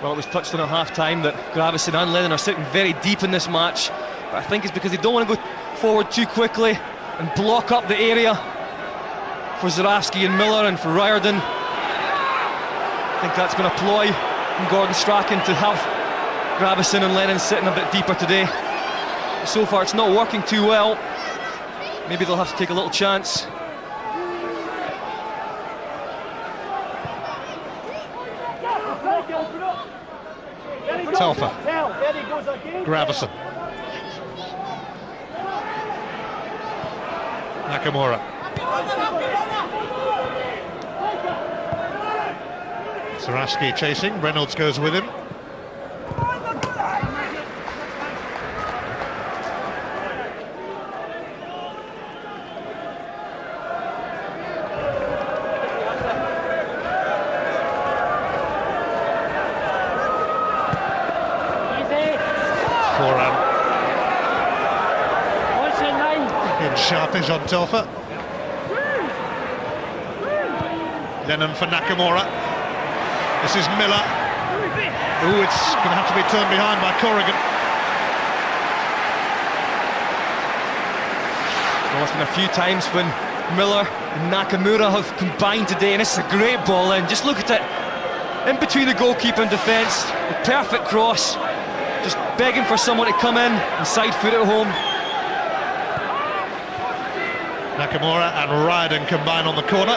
Well, it was touched on at half-time that Gravison and Lennon are sitting very deep in this match, but I think it's because they don't want to go forward too quickly and block up the area for Zarafsky and Miller and for Riordan. I think that's been a ploy from Gordon Strachan to have Gravison and Lennon sitting a bit deeper today. So far it's not working too well. Maybe they'll have to take a little chance. Telfer. Gravison. Nakamura. Saraski chasing, Reynolds goes with him. Sharpish on Telfer. Lennon for Nakamura. This is Miller. Ooh, it's going to have to be turned behind by Corrigan. Well, it's been a few times when Miller and Nakamura have combined today, and it's a great ball in. Just look at it. In between the goalkeeper and defence, the perfect cross. Just begging for someone to come in and side foot it home. Nakamura and Ryden combine on the corner.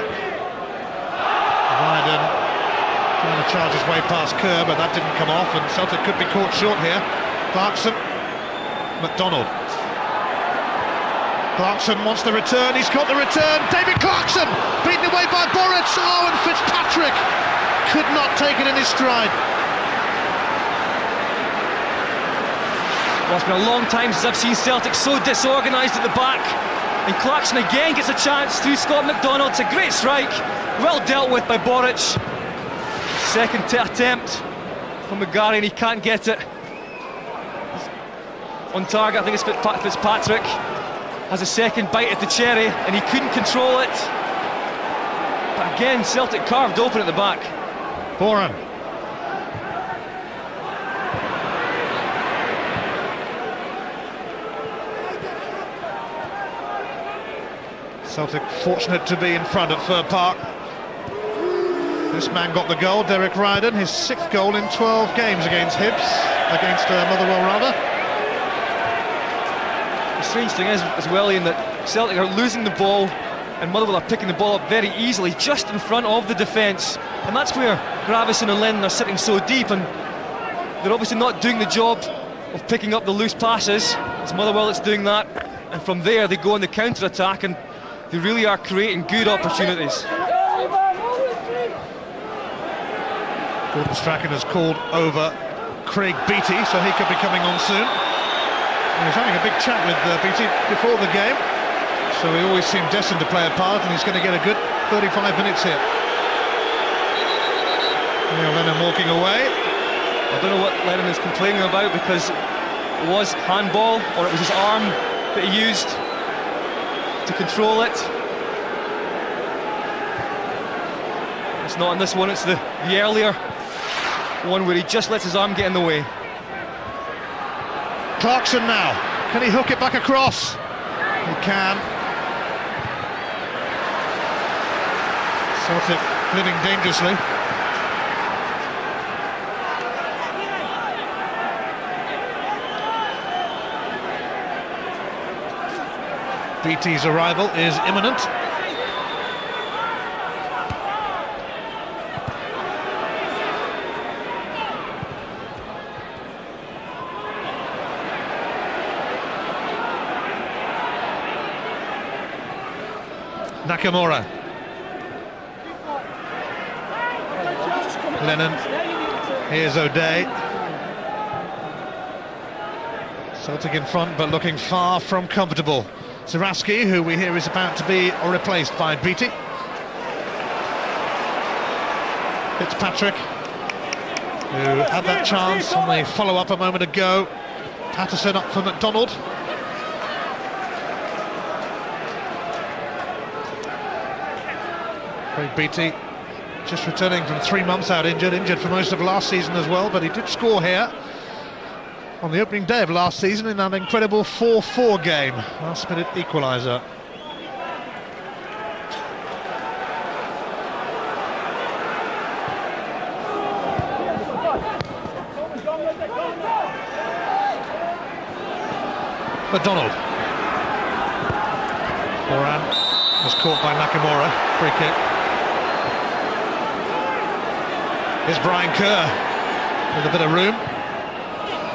Ryden trying to charge his way past Kerr, but that didn't come off, and Celtic could be caught short here. Clarkson, McDonald. Clarkson wants the return, he's got the return. David Clarkson, beaten away by Boritz. Oh, and Fitzpatrick could not take it in his stride. Well, it's been a long time since I've seen Celtic so disorganised at the back. And Clarkson again gets a chance through Scott McDonald. It's a great strike, well dealt with by Boric. Second attempt from McGarry, and he can't get it. On target, I think it's Fitzpatrick. Has a second bite at the cherry, and he couldn't control it. But again, Celtic carved open at the back. Boran. Celtic fortunate to be in front at Fir Park. This man got the goal, Derek Ryden, his 6th goal in 12 games against Hibs, against Motherwell rather. The strange thing is as well, Ian, that Celtic are losing the ball and Motherwell are picking the ball up very easily just in front of the defence, and that's where Gravison and Lennon are sitting so deep, and they're obviously not doing the job of picking up the loose passes. It's Motherwell that's doing that, and from there they go on the counter-attack, and they really are creating good opportunities. Gordon Strachan has called over Craig Beattie, so he could be coming on soon. He was having a big chat with Beattie before the game, so he always seemed destined to play a part, and he's going to get a good 35 minutes here. Neil Lennon walking away. I don't know what Lennon is complaining about, because it was handball, or it was his arm that he used to control it. It's not in this one, it's the earlier one where he just lets his arm get in the way. Clarkson now, can he hook it back across? He can. Celtic living dangerously. BT's arrival is imminent. Nakamura. Lennon. Here's O'Day. Celtic in front, but looking far from comfortable. Saraski, who we hear is about to be replaced by Beattie. Fitzpatrick, who had that chance on the follow-up a moment ago. Patterson up for McDonald. Craig Beattie, just returning from 3 months out injured for most of last season as well, but he did score here on the opening day of last season in that incredible 4-4 game, last-minute equaliser. McDonald. Moran was caught by Nakamura. Free kick. Here's Brian Kerr with a bit of room.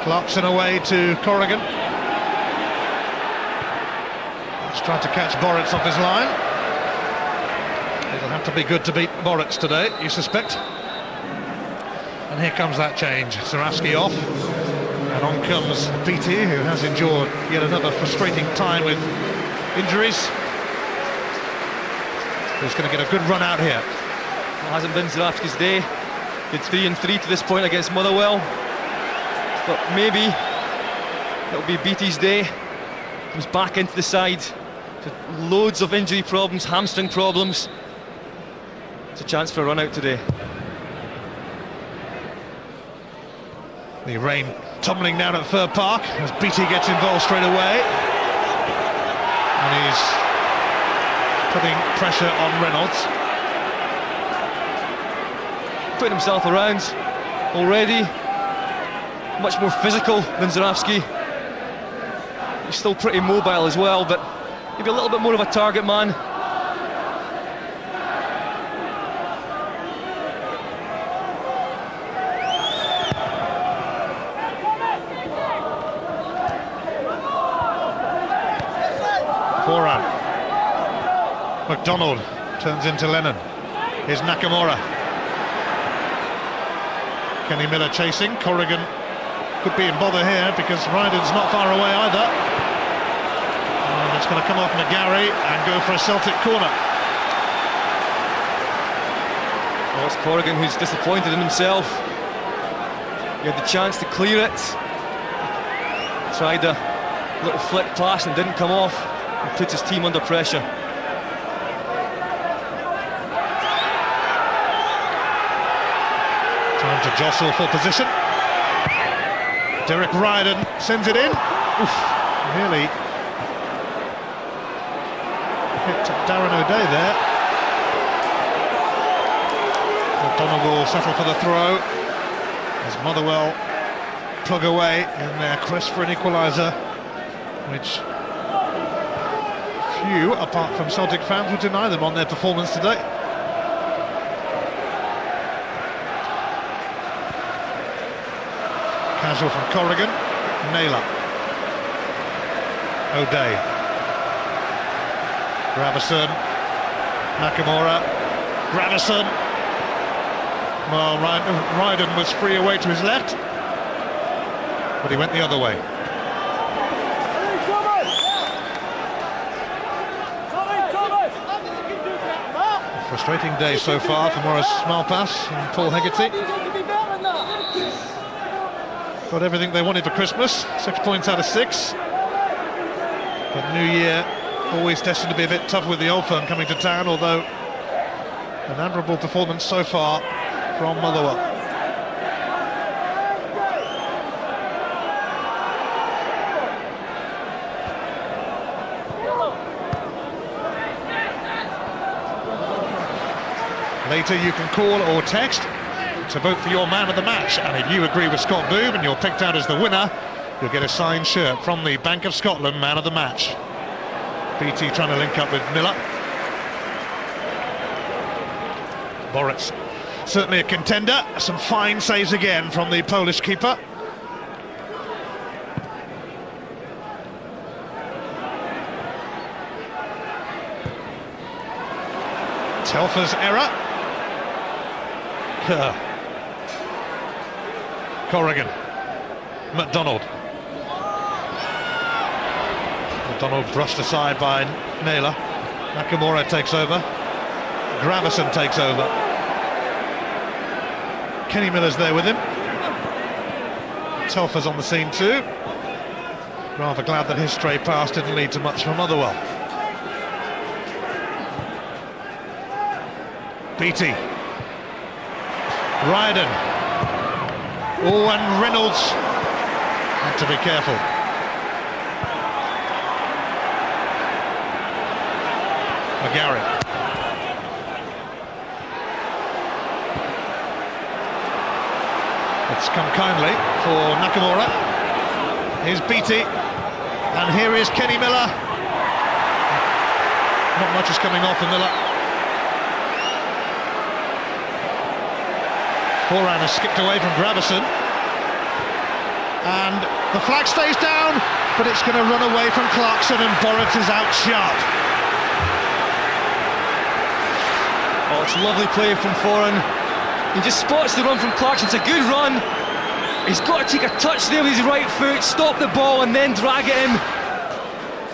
Clarkson away to Corrigan. He's tried to catch Boritz off his line. It'll have to be good to beat Boritz today, you suspect. And here comes that change. Zurawski off. And on comes Beattie, who has endured yet another frustrating time with injuries. He's going to get a good run out here. It hasn't been Zurawski's day. Did 3 and 3 to this point against Motherwell. But maybe it'll be Beattie's day. Comes back into the side. Loads of injury problems, hamstring problems. It's a chance for a run out today. The rain tumbling down at Fir Park as Beattie gets involved straight away. And he's putting pressure on Reynolds. Putting himself around already. Much more physical than Zurawski. He's still pretty mobile as well, but maybe a little bit more of a target man. Forehand. McDonald turns into Lennon. Here's Nakamura. Kenny Miller chasing. Corrigan could be in bother here because Ryden's not far away either. And it's going to come off McGarry and go for a Celtic corner. Well, it's Corrigan who's disappointed in himself. He had the chance to clear it. Tried a little flick pass and didn't come off. And puts his team under pressure. Time to jostle for position. Derek Ryden sends it in. Oof, nearly hit Darren O'Day there. McDonald will settle for the throw as Motherwell plug away in their quest for an equaliser, which few, apart from Celtic fans, would deny them on their performance today. Casual from Corrigan. Naylor. O'Day. Gravison. Nakamura. Gravison. Well, Ryden was free away to his left, but he went the other way. Frustrating day so far for Maurice Malpass and Paul Hegarty. Got everything they wanted for Christmas, 6 points out of 6. But New Year always destined to be a bit tough with the old firm coming to town, although an admirable performance so far from Motherwell. Later you can call or text to vote for your man of the match, and if you agree with Scott Boom and you're picked out as the winner, you'll get a signed shirt from the Bank of Scotland man of the match. BT trying to link up with Miller. Boritz, certainly a contender. Some fine saves again from the Polish keeper. Telfer's error. Kerr. Corrigan. McDonald. McDonald brushed aside by Naylor. Nakamura takes over. Gravison takes over. Kenny Miller's there with him. Telfer's on the scene too. Rather glad that his stray pass didn't lead to much for Motherwell. Beattie. Ryden. Oh, and Reynolds had to be careful. McGarry. It's come kindly for Nakamura. Here's Beattie. And here is Kenny Miller. Not much is coming off of Miller. Forehand has skipped away from Gravison. And the flag stays down, but it's going to run away from Clarkson, and Borat is out sharp. Oh, it's lovely play from Foran. He just spots the run from Clarkson. It's a good run. He's got to take a touch there with his right foot, stop the ball and then drag it in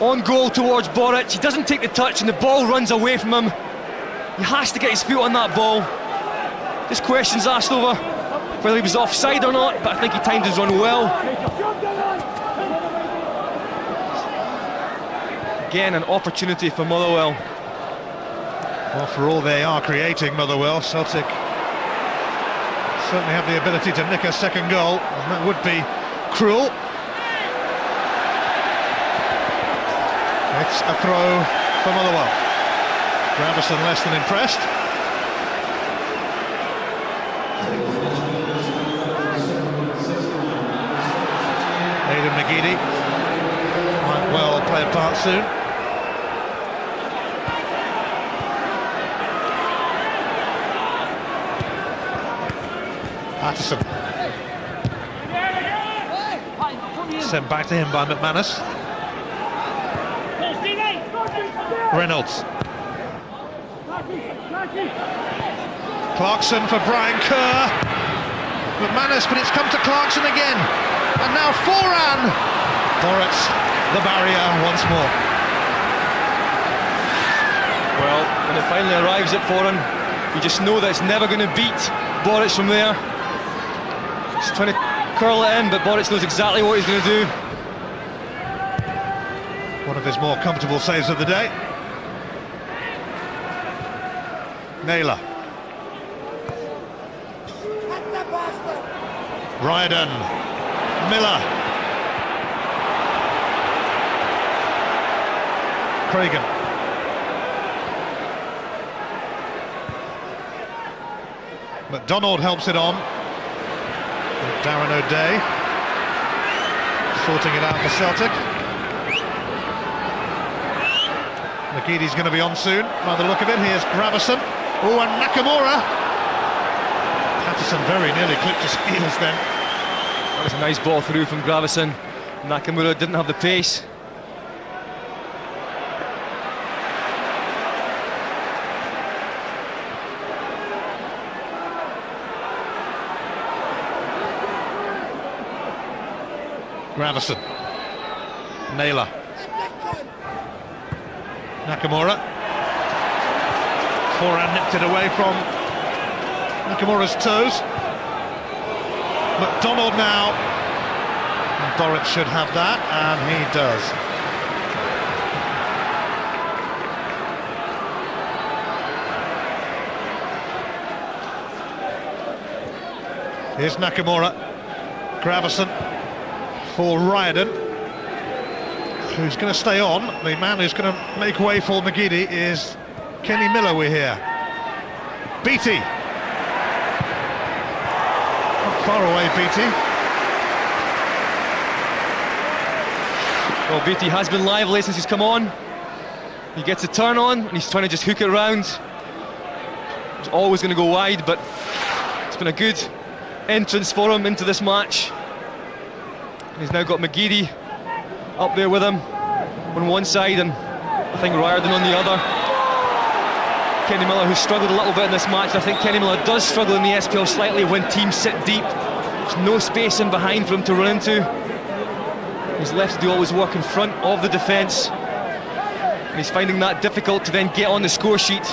on goal towards Boric. He doesn't take the touch and the ball runs away from him. He has to get his foot on that ball. Just questions asked over whether he was offside or not, but I think he timed his run well. Again, an opportunity for Motherwell. Well, for all they are creating, Motherwell, Celtic certainly have the ability to nick a second goal, and that would be cruel. It's a throw for Motherwell. Gravison less than impressed. Aidan McGeady might well play a part soon. Patterson. Sent back to him by McManus. Reynolds. Clarkson for Brian Kerr. McManus, but it's come to Clarkson again. And now Foran. Borat, the barrier once more. Well, when it finally arrives at Foran, you just know that it's never going to beat Boric from there. He's trying to curl it in, but Boric knows exactly what he's going to do. One of his more comfortable saves of the day. Naylor. Riordan. Miller. Cragen. McDonald helps it on. And Darren O'Day sorting it out for Celtic. McGeady's going to be on soon, by the look of it. Here's Gravison. Oh, and Nakamura. Patterson very nearly clipped his heels then. That was a nice ball through from Gravison. Nakamura didn't have the pace. Gravison. Naylor. Nakamura. Forehand nipped it away from Nakamura's toes. McDonald now. And Borat should have that, and he does. Here's Nakamura. Gravison for Riordan, who's going to stay on. The man who's going to make way for McGeady is Kenny Miller, we hear. Beattie. Not far away, Beattie. Well, Beattie has been lively since he's come on. He gets a turn on and he's trying to just hook it round. He's always going to go wide, but it's been a good entrance for him into this match. He's now got McGeady up there with him on one side and I think Riordan on the other. Kenny Miller, who struggled a little bit in this match. I think Kenny Miller does struggle in the SPL slightly when teams sit deep. There's no space in behind for him to run into. He's left to do all his work in front of the defence, and he's finding that difficult to then get on the score sheet.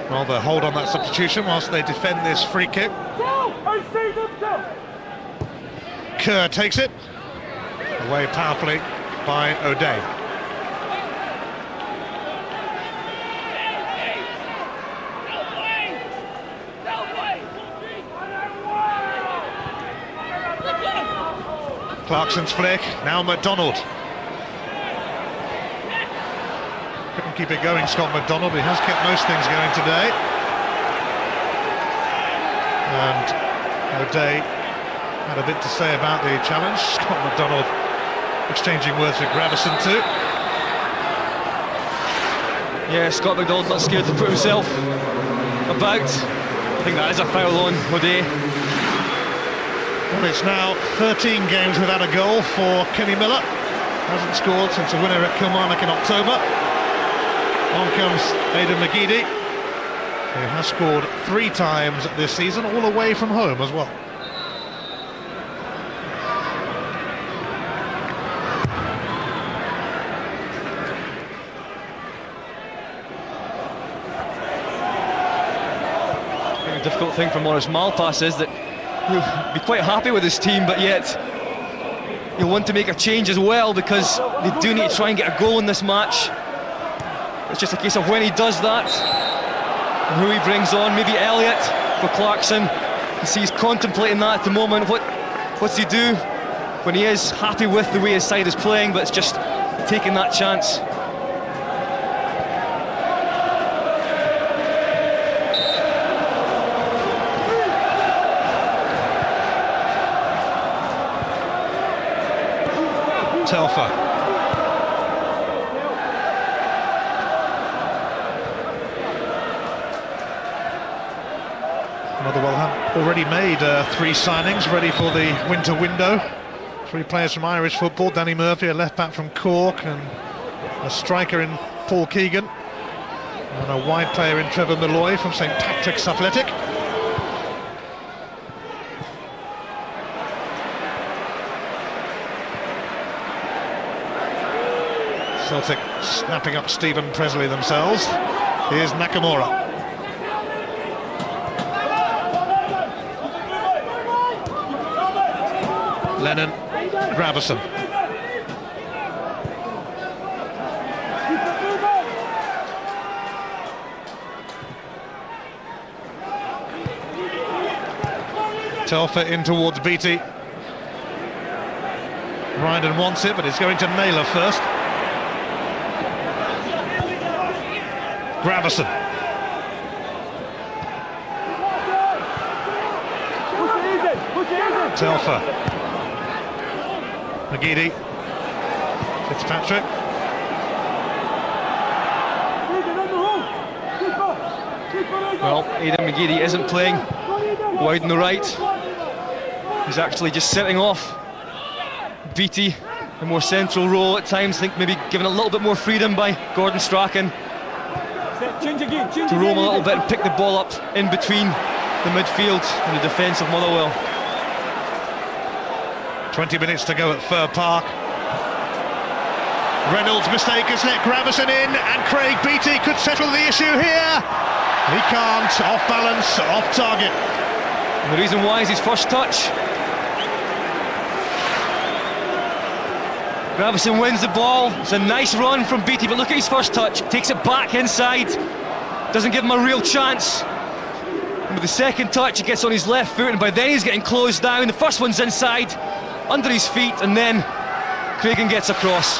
Well, they'll hold on that substitution whilst they defend this free kick. Kerr takes it away powerfully by O'Day. Clarkson's flick, now McDonald. Couldn't keep it going, Scott McDonald. He has kept most things going today. And O'Day had a bit to say about the challenge. Scott McDonald exchanging words with Gravison too. Yeah, Scott McDonald not scared to put himself about. I think that is a foul on O'Day. Well, it's now 13 games without a goal for Kenny Miller. Hasn't scored since a winner at Kilmarnock in October. On comes Aidan McGeady, who has scored 3 times this season, all away from home as well. The difficult thing for Maurice Malpass is that he'll be quite happy with his team, but yet he'll want to make a change as well, because they do need to try and get a goal in this match. It's just a case of when he does that and who he brings on. Maybe Elliott for Clarkson. You see he's contemplating that at the moment. What's he do when he is happy with the way his side is playing, but it's just taking that chance. Telfer. Motherwell have already made 3 signings ready for the winter window. 3 players from Irish football: Danny Murphy, a left back from Cork, and a striker in Paul Keegan, and a wide player in Trevor Malloy from St Patrick's Athletic. Celtic snapping up Stephen Presley themselves. Here's Nakamura. Lennon, Gravison. Telfer in towards Beattie. Ryden wants it, but it's going to Naylor first. Gravison. Telfer. McGeady. Fitzpatrick. Well, Aidan McGeady isn't playing wide on the right. He's actually just sitting off Beattie, a more central role at times. I think maybe given a little bit more freedom by Gordon Strachan to roam a little bit and pick the ball up in between the midfield and the defence of Motherwell. 20 minutes to go at Fir Park. Reynolds' mistake has let Gravison in, and Craig Beattie could settle the issue here. He can't, off balance, off target. And the reason why is his first touch. Gravison wins the ball. It's a nice run from Beattie, but look at his first touch. Takes it back inside. Doesn't give him a real chance. And with the second touch, he gets on his left foot, and by then he's getting closed down. The first one's inside, under his feet, and then Cragen gets across.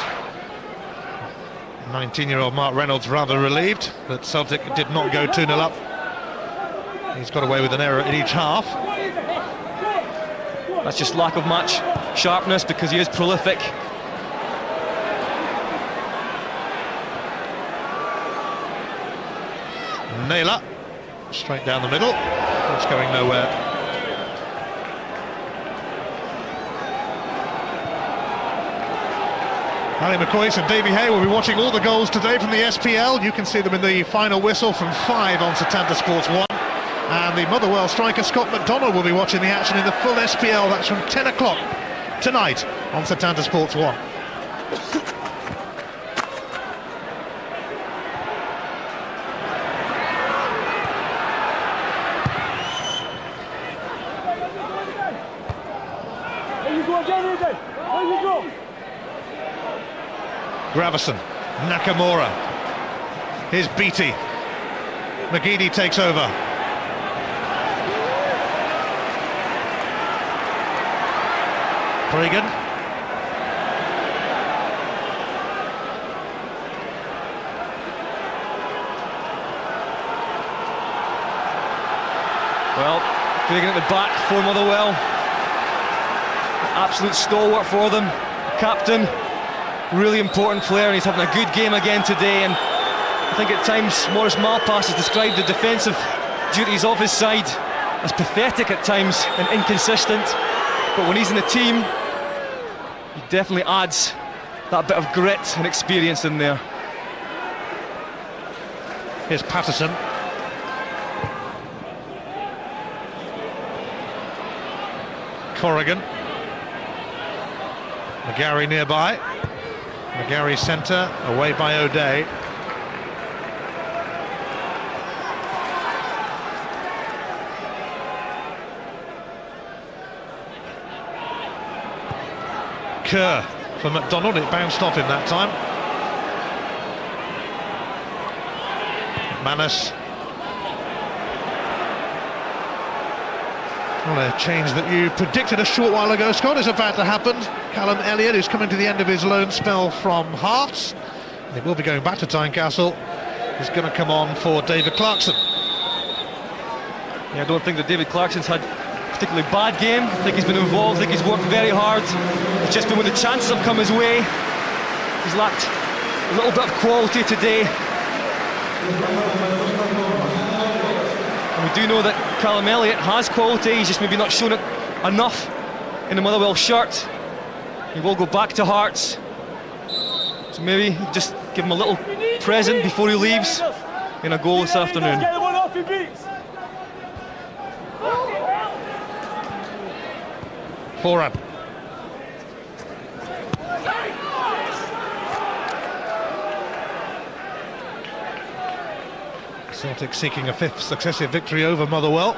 19-year-old Mark Reynolds rather relieved that Celtic did not go 2-0 up. He's got away with an error in each half. That's just lack of match sharpness, because he is prolific. Naylor, straight down the middle. It's going nowhere. Ali McCoy and Davy Hay will be watching all the goals today from the SPL. You can see them in the final whistle from 5 on Setanta Sports 1. And the Motherwell striker Scott McDonald will be watching the action in the full SPL. That's from 10 o'clock tonight on Setanta Sports 1. Gravison, Nakamura, here's Beattie, McGeady takes over. Cragen. Well, Cragen at the back for Motherwell. Absolute stalwart for them. captain, really important player, and he's having a good game again today. And I think at times Maurice Malpas has described the defensive duties of his side as pathetic at times and inconsistent, but when he's in the team, he definitely adds that bit of grit and experience in there. Here's Patterson. Corrigan. McGarry nearby. McGarry centre, away by O'Day. Kerr for McDonald, it bounced off him that time. Manus. Well, a change that you predicted a short while ago, Scott, is about to happen. Callum Elliott, who's coming to the end of his loan spell from Hearts, he will be going back to Tynecastle, is going to come on for David Clarkson. Yeah, I don't think that David Clarkson's had a particularly bad game. I think he's been involved, I think he's worked very hard. It's just been when the chances have come his way, he's lacked a little bit of quality today. And we do know that Callum Elliott has quality, he's just maybe not shown it enough in the Motherwell shirt. He will go back to Hearts, so maybe just give him a little present before he leaves in a goal this afternoon. Foran. Celtic seeking a 5th successive victory over Motherwell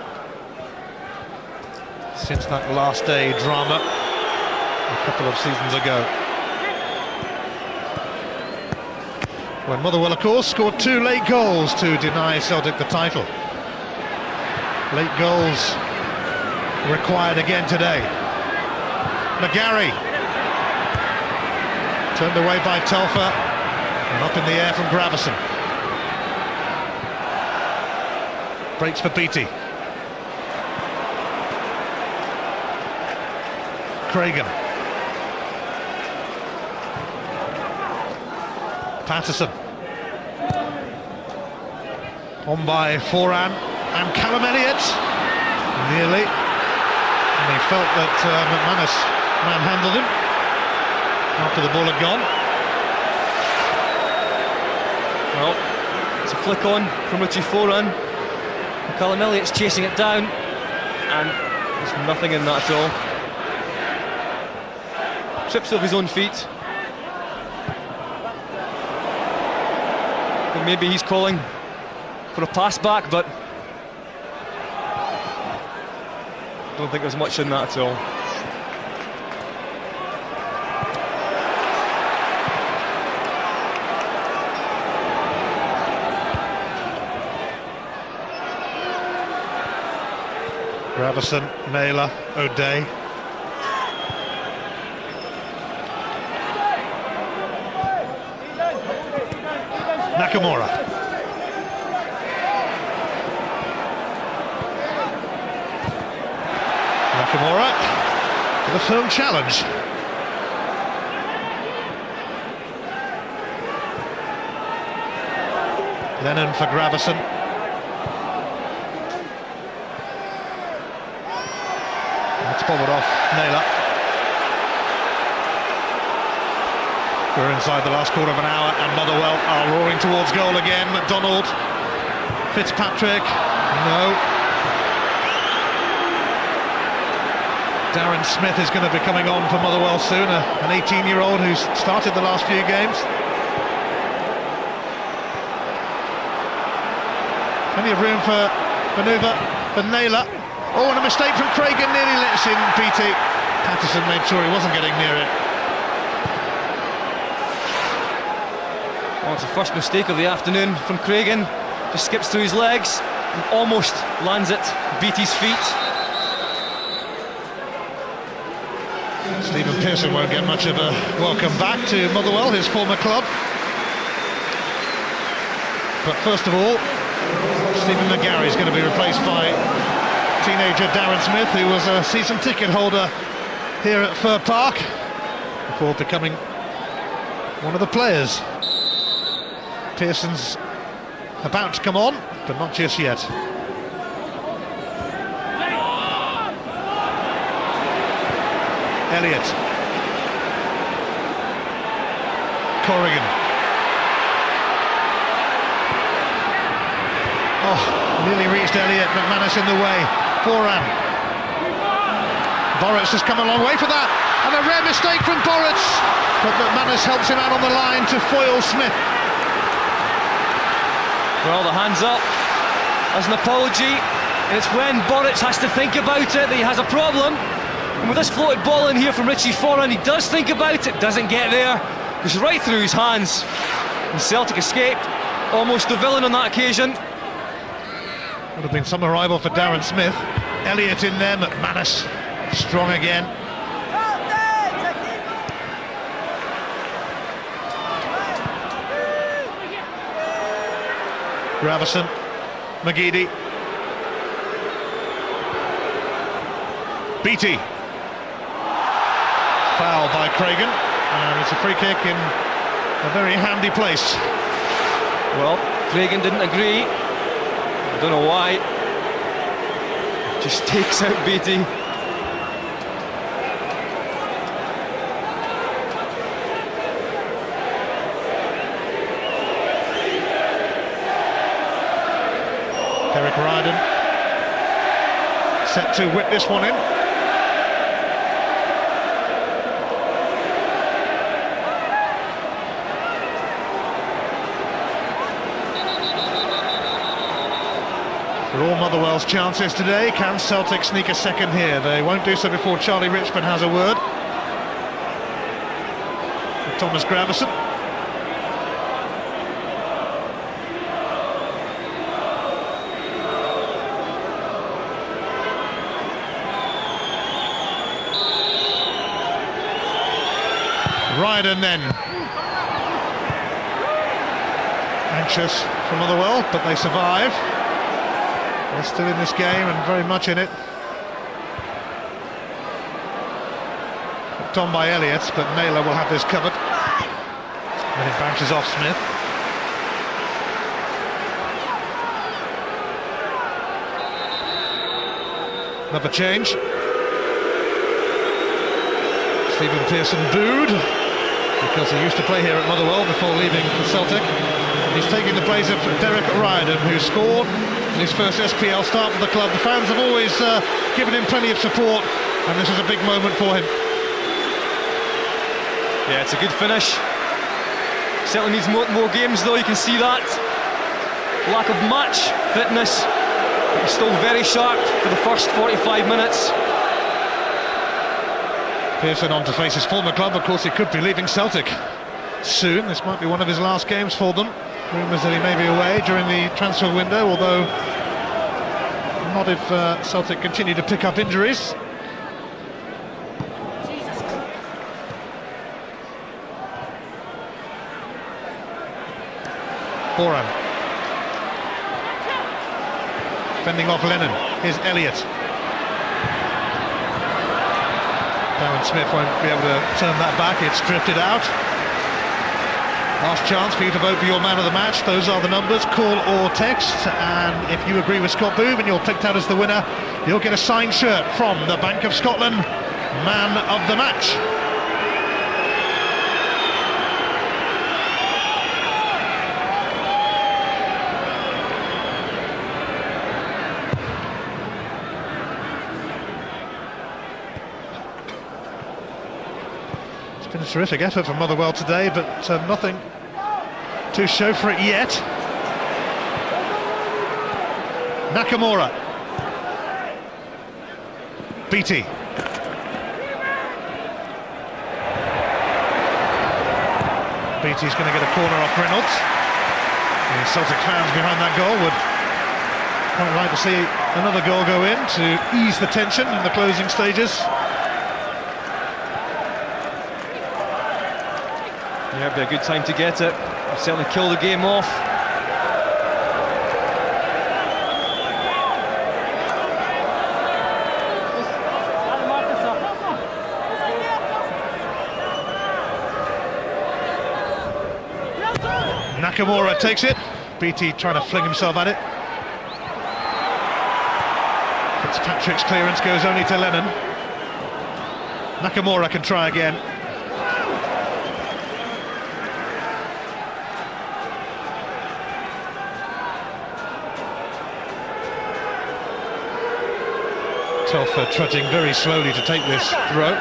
since that last day drama a couple of seasons ago, when Motherwell, of course, scored 2 late goals to deny Celtic the title. Late goals required again today. McGarry turned away by Telfer and up in the air from Gravison. Breaks for Beattie. Cragen. Patterson. On by Foran and Callum Elliott. Nearly. And he felt that McManus manhandled him after the ball had gone. Well, it's a flick on from Richie Foran. Callum Elliott's chasing it down, and there's nothing in that at all. Trips off his own feet. And maybe he's calling for a pass back, but I don't think there's much in that at all. Gravison, Naylor, O'Day. Nakamura. Nakamura with a firm challenge. Lennon for Gravison. Bobbled off Naylor. We're inside the last quarter of an hour and Motherwell are roaring towards goal again. McDonald, Fitzpatrick, no. Darren Smith is going to be coming on for Motherwell soon, an 18-year-old who's started the last few games. Plenty of room for manoeuvre for Naylor. Oh, and a mistake from Cragen, nearly lets in Beattie. Patterson made sure he wasn't getting near it. Well, it's the first mistake of the afternoon from Cragen. Just skips through his legs and almost lands at Beattie's feet. Stephen Pearson won't get much of a welcome back to Motherwell, his former club. But first of all, Stephen McGarry is going to be replaced by teenager Darren Smith, who was a season ticket holder here at Fir Park. before becoming one of the players. Pearson's about to come on, but not just yet. Elliott. Corrigan. Oh, nearly reached Elliott, McManus in the way. Foran. Boritz has come a long way for that, and a rare mistake from Boritz, but McManus helps him out on the line to foil Smith. Well, the hands up as an apology, and it's when Boritz has to think about it that he has a problem. And with this floated ball in here from Richie Foran, he does think about it, doesn't get there, goes right through his hands, and Celtic escaped. Almost the villain on that occasion. Would have been some arrival for Darren Smith. Elliott in there, McManus strong again. Gravison, McGeady, Beattie. Foul by Cragen, and it's a free kick in a very handy place. Well, Cragen didn't agree. I don't know why. Just takes out Beattie. Derek Ryden set to whip this one in. For all Motherwell's chances today, can Celtic sneak a second here? They won't do so before Charlie Richmond has a word. For Thomas Gravison. Ryden then. Anxious for Motherwell, but they survive. They're still in this game and very much in it. Hooked on by Elliott, but Naylor will have this covered. And it bounces off Smith. Another change. Stephen Pearson booed because he used to play here at Motherwell before leaving for Celtic. He's taking the place of Derek Ryden, who scored in his first SPL start for the club. The fans have always given him plenty of support, and this is a big moment for him. Yeah, it's a good finish. Certainly needs more games though, you can see that. Lack of match fitness, but he's still very sharp for the first 45 minutes. Pearson on to face his former club. Of course, he could be leaving Celtic soon. This might be one of his last games for them. Rumours that he may be away during the transfer window, although not if Celtic continue to pick up injuries. Foran. Fending off Lennon. Here's Elliott. Darren Smith won't be able to turn that back, it's drifted out. Last chance for you to vote for your man of the match. Those are the numbers, call or text, and if you agree with Scott Boob and you're picked out as the winner, you'll get a signed shirt from the Bank of Scotland Man of the Match. Been a terrific effort from Motherwell today, but nothing to show for it yet. Nakamura. Beattie. Beattie's going to get a corner off Reynolds. The Celtic fans behind that goal would quite like to see another goal go in to ease the tension in the closing stages. Yeah, it'd be a good time to get it. It'll certainly kill the game off. Nakamura takes it. BT trying to fling himself at it. Fitzpatrick's clearance goes only to Lennon. Nakamura can try again. Telfer trudging very slowly to take this throw.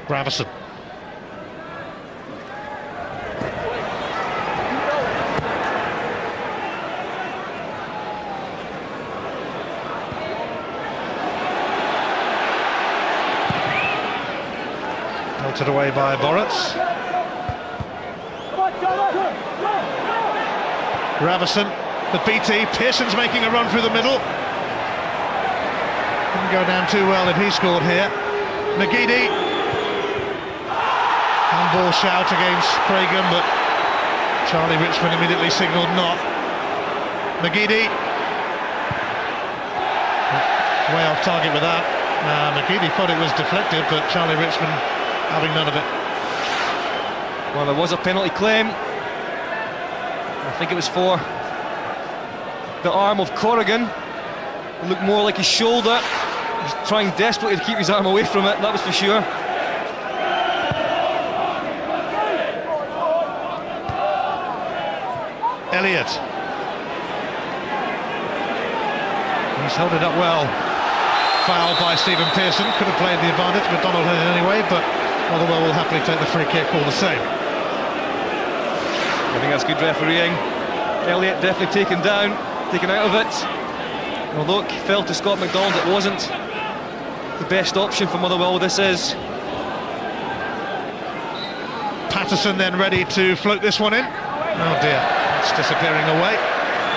Gravison. Melted away by Boruts. Gravison for BT. Pearson's making a run through the middle. Didn't go down too well if he scored here. McGeady. Handball shout against Craigan, but Charlie Richmond immediately signalled not. McGeady. Way off target with that. McGeady thought it was deflected, but Charlie Richmond having none of it. Well, there was a penalty claim. I think it was for the arm of Corrigan. It looked more like his shoulder. He was trying desperately to keep his arm away from it, that was for sure. Elliott. He's held it up well. Foul by Stephen Pearson. Could have played the advantage. McDonald had it anyway, but Motherwell will happily take the free kick all the same. I think that's good refereeing. Elliott definitely taken down, taken out of it. Although it fell to Scott McDonald, it wasn't the best option for Motherwell, this is. Patterson then ready to float this one in. Oh dear, it's disappearing away.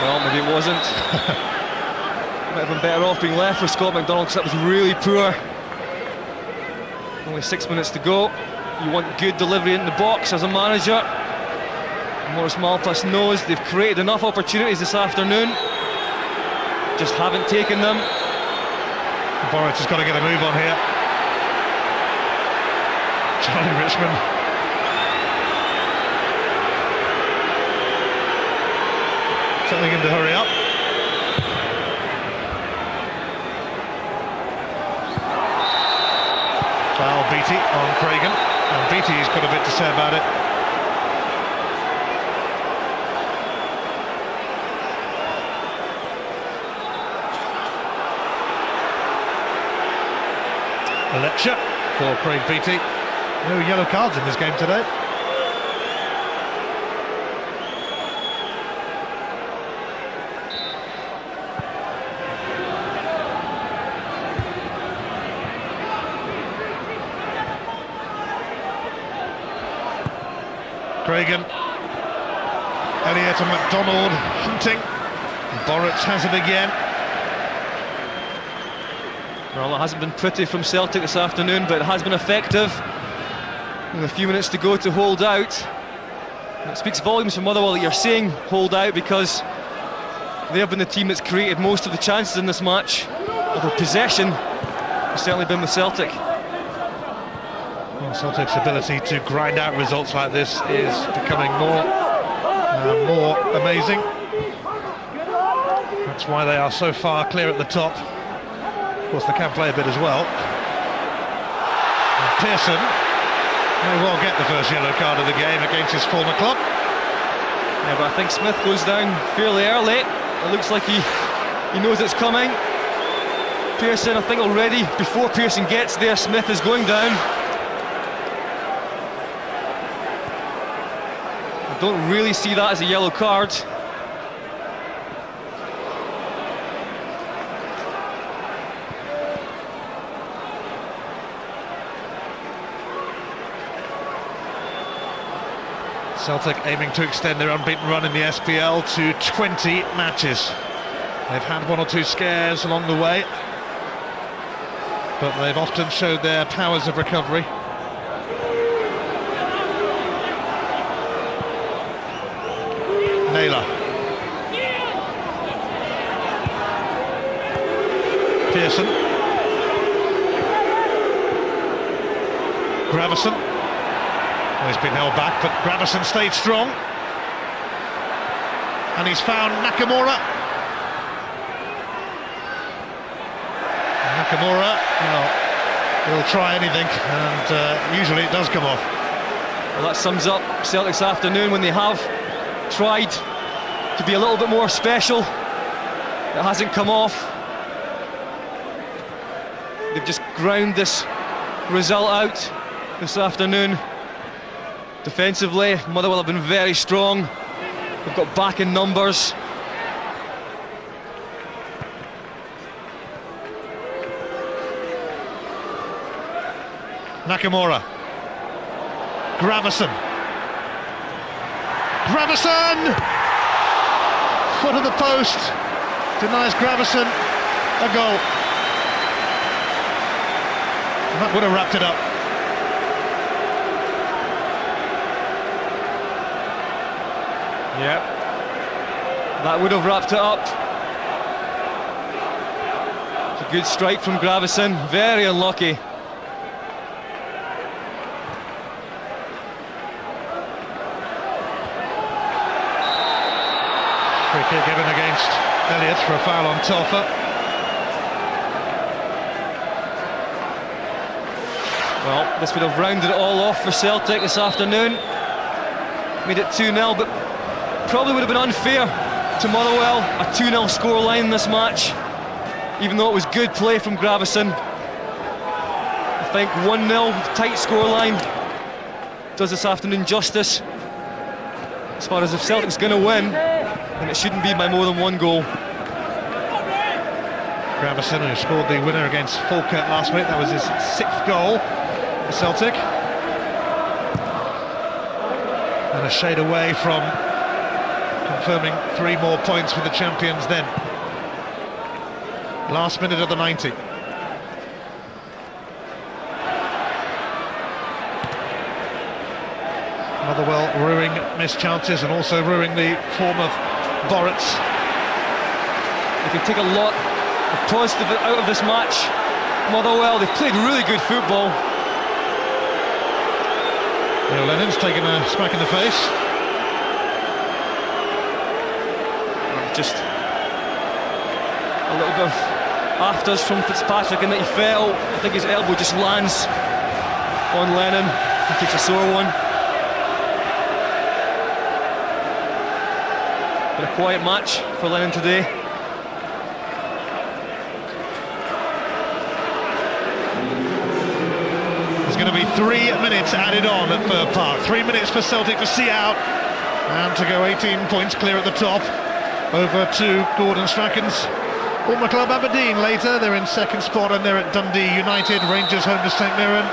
Well, maybe it wasn't. Might have been better off being left for Scott McDonald, because that was really poor. Only 6 minutes to go. You want good delivery in the box as a manager. Maurice Malpas knows they've created enough opportunities this afternoon, just haven't taken them. Boruts has got to get a move on here. Charlie Richmond. Telling him to hurry up. Foul BT on Craigan, and BT's got a bit to say about it. A lecture for Craig Beattie. No yellow cards in this game today. Craigan, Elliott and McDonald hunting. Boruts has it again. Well, it hasn't been pretty from Celtic this afternoon, but it has been effective. With a few minutes to go to hold out. And it speaks volumes for Motherwell that you're saying hold out, because they have been the team that's created most of the chances in this match. Although possession has certainly been with Celtic. Well, Celtic's ability to grind out results like this is becoming more amazing. That's why they are so far clear at the top. Of course, they can play a bit as well. And Pearson may well get the first yellow card of the game against his former club. Yeah, but I think Smith goes down fairly early. It looks like he knows it's coming. Pearson, I think already before Pearson gets there, Smith is going down. I don't really see that as a yellow card. Celtic aiming to extend their unbeaten run in the SPL to 20 matches. They've had one or two scares along the way, but they've often showed their powers of recovery. Naylor. Pearson. Gravison. Well, he's been held back, but Gravison stayed strong. And he's found Nakamura. Nakamura, well, he'll try anything, and usually it does come off. Well, that sums up Celtic's afternoon when they have tried to be a little bit more special. It hasn't come off. They've just ground this result out this afternoon. Defensively, Motherwell have been very strong. They've got back in numbers. Nakamura. Gravison. Gravison! Foot of the post. Denies Gravison a goal. And that would have wrapped it up. Yep. That would have wrapped it up. It's a good strike from Gravison. Very unlucky. Free kick given against Elliott for a foul on Telfer. Well, this would have rounded it all off for Celtic this afternoon. Made it 2-0, but probably would have been unfair to Motherwell. A 2-0 scoreline in this match, even though it was good play from Gravison. I think 1-0, tight scoreline, does this afternoon justice. As far as if Celtic's going to win, then it shouldn't be by more than one goal. Gravison, who scored the winner against Falkirk last week, that was his 6th goal for Celtic. And a shade away from confirming 3 more points with the champions then. Last minute of the 90. Motherwell ruining missed chances and also ruining the form of Boritz. They can take a lot of positive out of this match. Motherwell, they've played really good football. Neil Lennon's taken a smack in the face. Just a little bit of afters from Fitzpatrick in that he fell. I think his elbow just lands on Lennon. He takes a sore one. Been a quiet match for Lennon today. There's going to be 3 minutes added on at Fir Park. 3 minutes for Celtic to see out and to go 18 points clear at the top over to Gordon Strachan's former club Aberdeen. Later they're in 2nd spot and they're at Dundee United. Rangers home to St Mirren.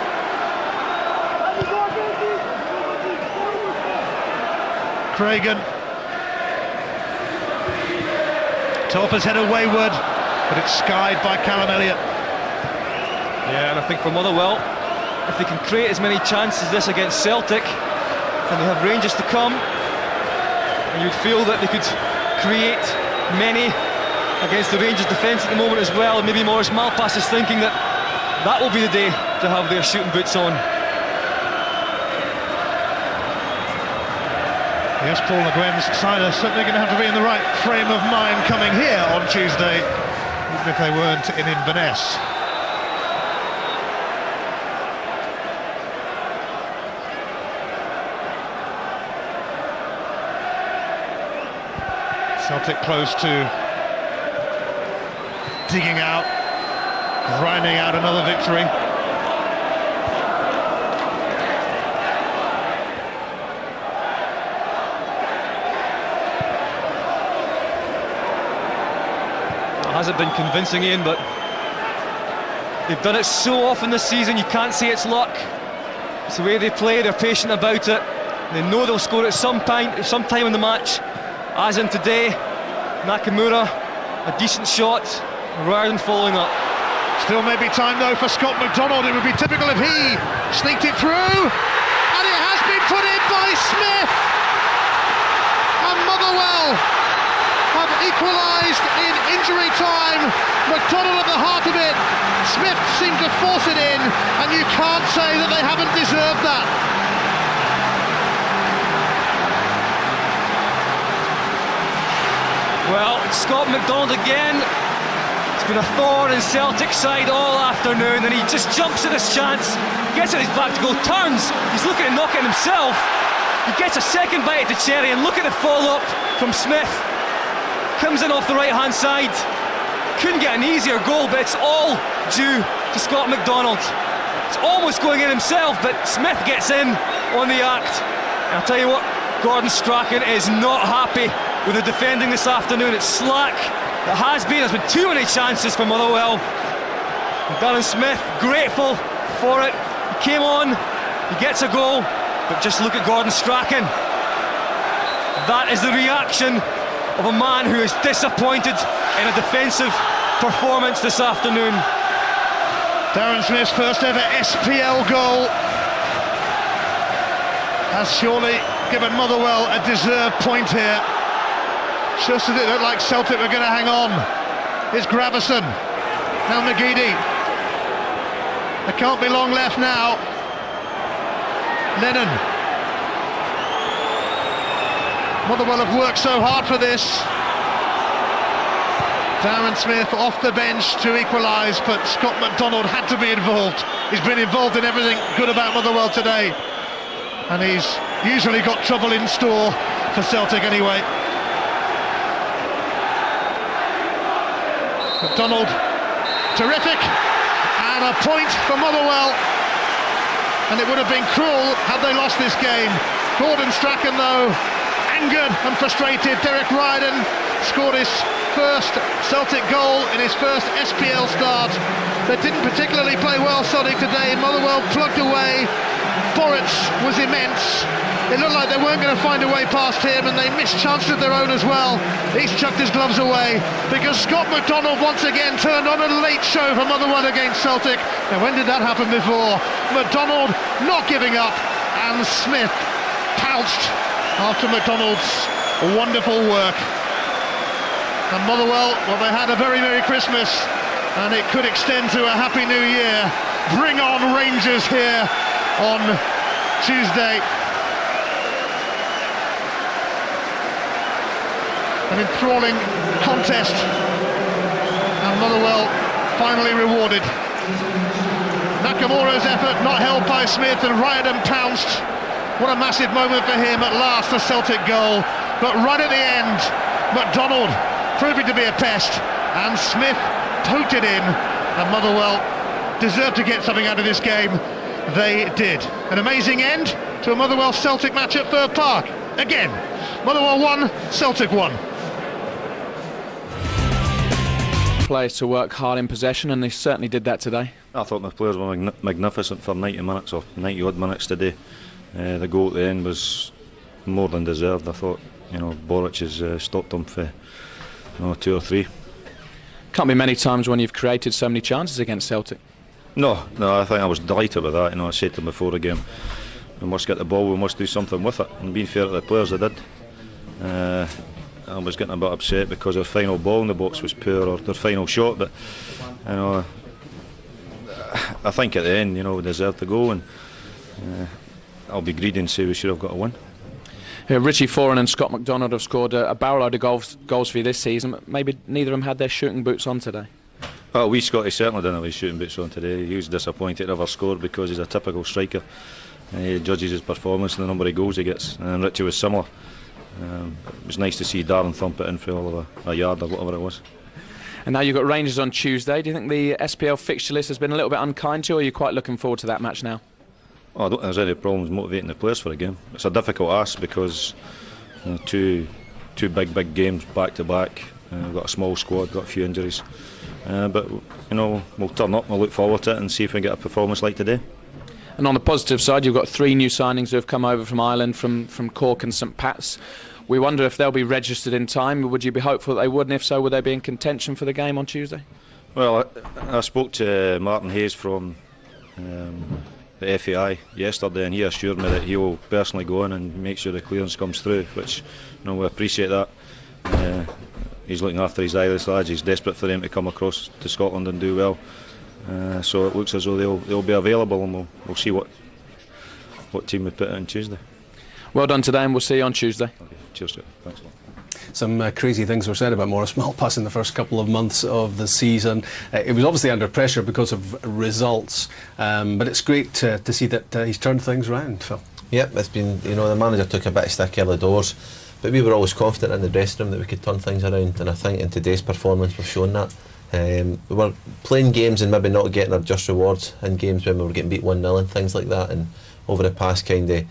Cragen. Telfer's header wayward, but it's skied by Callum Elliott. Yeah, and I think for Motherwell, if they can create as many chances as this against Celtic, and they have Rangers to come, and you'd feel that they could create many against the Rangers defence at the moment as well. And maybe Maurice Malpass is thinking that that will be the day to have their shooting boots on. Yes, Paul Le Guen's side are certainly going to have to be in the right frame of mind coming here on Tuesday, even if they weren't in Inverness. Celtic close to digging out, grinding out another victory. Hasn't been convincing, Ian, but they've done it so often this season, you can't say it's luck. It's the way they play, they're patient about it. They know they'll score at some time in the match, as in today. Nakamura, a decent shot, Riordan following up. Still may be time though for Scott McDonald. It would be typical if he sneaked it through, and it has been put in by Smith. And Motherwell have equalised in injury time. McDonald at the heart of it. Smith seemed to force it in, and you can't say that they haven't deserved that. Well, it's Scott McDonald again. It's been a thorn in Celtic's side all afternoon, and he just jumps at this chance, gets at his back to go, turns, he's looking at knocking himself. He gets a second bite at the cherry, and look at the follow-up from Smith. Comes in off the right-hand side. Couldn't get an easier goal, but it's all due to Scott McDonald. It's almost going in himself, but Smith gets in on the act. And I'll tell you what, Gordon Strachan is not happy with the defending this afternoon. It's slack. There has been. There's been too many chances for Motherwell. And Darren Smith, grateful for it. He came on, he gets a goal, but just look at Gordon Strachan. That is the reaction of a man who is disappointed in a defensive performance this afternoon. Darren Smith's first ever SPL goal has surely given Motherwell a deserved point here. Just as it looked like Celtic were going to hang on. It's Gravison. Now McGeady. There can't be long left now. Lennon. Motherwell have worked so hard for this. Darren Smith off the bench to equalise, but Scott McDonald had to be involved. He's been involved in everything good about Motherwell today. And he's usually got trouble in store for Celtic anyway. McDonald, terrific, and a point for Motherwell. And it would have been cruel had they lost this game. Gordon Strachan, though, angered and frustrated. Derek Riordan scored his first Celtic goal in his first SPL start. They didn't particularly play well, Celtic, today. Motherwell plugged away. Boritz was immense. It looked like they weren't going to find a way past him, and they missed chances of their own as well. He's chucked his gloves away because Scott McDonald once again turned on a late show for Motherwell against Celtic. Now, when did that happen before? McDonald not giving up, and Smith pounced after McDonald's wonderful work. And Motherwell, well, they had a very Merry Christmas, and it could extend to a Happy New Year. Bring on Rangers here on Tuesday. An enthralling contest, and Motherwell finally rewarded. Nakamura's effort not held by Smith, and Riordan pounced. What a massive moment for him, at last a Celtic goal. But right at the end, McDonald proving to be a pest, and Smith poked it in, and Motherwell deserved to get something out of this game. They did. An amazing end to a Motherwell Celtic match at Fir Park. Again, Motherwell won, Celtic won. Players to work hard in possession, and they certainly did that today. I thought my players were magnificent for 90 minutes or 90 odd minutes today. The goal at the end was more than deserved. I thought, Boric has stopped them for 2 or 3. Can't be many times when you've created so many chances against Celtic. No, I think I was delighted with that. I said to them before the game, we must get the ball, we must do something with it. And being fair to the players, they did. I was getting a bit upset because their final ball in the box was poor, or their final shot, but I think at the end, we deserved to go, and I'll be greedy and say we should have got a win. Richie Foran and Scott McDonald have scored a barrel load of goals for you this season. Maybe neither of them had their shooting boots on today. Oh, Scotty certainly didn't have his shooting boots on today. He was disappointed he never scored because he's a typical striker. He judges his performance and the number of goals he gets, and Richie was similar. It was nice to see Darren thump it in for all of a yard or whatever it was. And now you've got Rangers on Tuesday. Do you think the SPL fixture list has been a little bit unkind to you, or are you quite looking forward to that match now? I don't think there's any problems motivating the players for a game. It's a difficult ask because two big games back to back. We've got a small squad, got a few injuries, but we'll turn up, we'll look forward to it and see if we can get a performance like today. And on the positive side, you've got 3 new signings who have come over from Ireland, from Cork and St Pat's. We wonder if they'll be registered in time. Would you be hopeful that they would, and if so, would they be in contention for the game on Tuesday? Well, I spoke to Martin Hayes from the FAI yesterday, and he assured me that he will personally go in and make sure the clearance comes through, which we appreciate that. he's looking after his Irish lads. He's desperate for them to come across to Scotland and do well. So it looks as though they'll be available, and we'll see what team we put in Tuesday. Well done today, and we'll see you on Tuesday. Okay. Cheers, Stuart. Thanks a lot. Some crazy things were said about Maurice Malpas in the first couple of months of the season. It was obviously under pressure because of results, but it's great to see that he's turned things around, Phil. Yep, it's been, the manager took a bit of stick early doors, but we were always confident in the dressing room that we could turn things around, and I think in today's performance we've shown that. We were playing games and maybe not getting our just rewards in games when we were getting beat 1-0 and things like that, and over the past kind of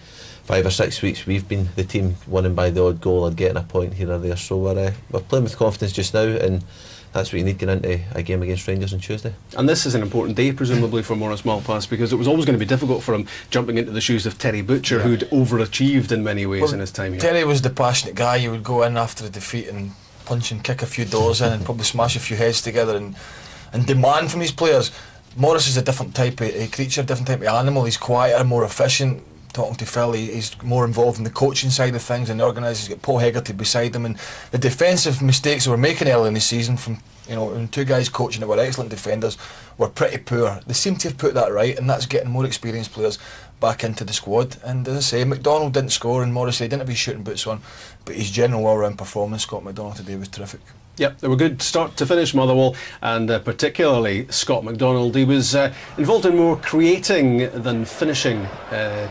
5 or 6 weeks we've been the team winning by the odd goal or getting a point here or there, so we're playing with confidence just now, and that's what you need going into a game against Rangers on Tuesday. And this is an important day presumably for Maurice Malpas, because it was always going to be difficult for him jumping into the shoes of Terry Butcher, who'd overachieved in many ways in his time here. Terry was the passionate guy. He would go in after a defeat and punch and kick a few doors in and probably smash a few heads together and demand from his players. Maurice is a different type of creature, different type of animal. He's quieter, more efficient. Talking to Phil, he's more involved in the coaching side of things and the organisers. He's got Paul Hegarty beside him, and the defensive mistakes they were making early in the season from and 2 guys coaching that were excellent defenders were pretty poor. They seem to have put that right, and that's getting more experienced players back into the squad. And as I say, McDonald didn't score and Morrissey didn't have his shooting boots on, but his general all-round performance, Scott McDonald today, was terrific. Yep, they were good start to finish, Motherwell, and particularly Scott McDonald. He was involved in more creating than finishing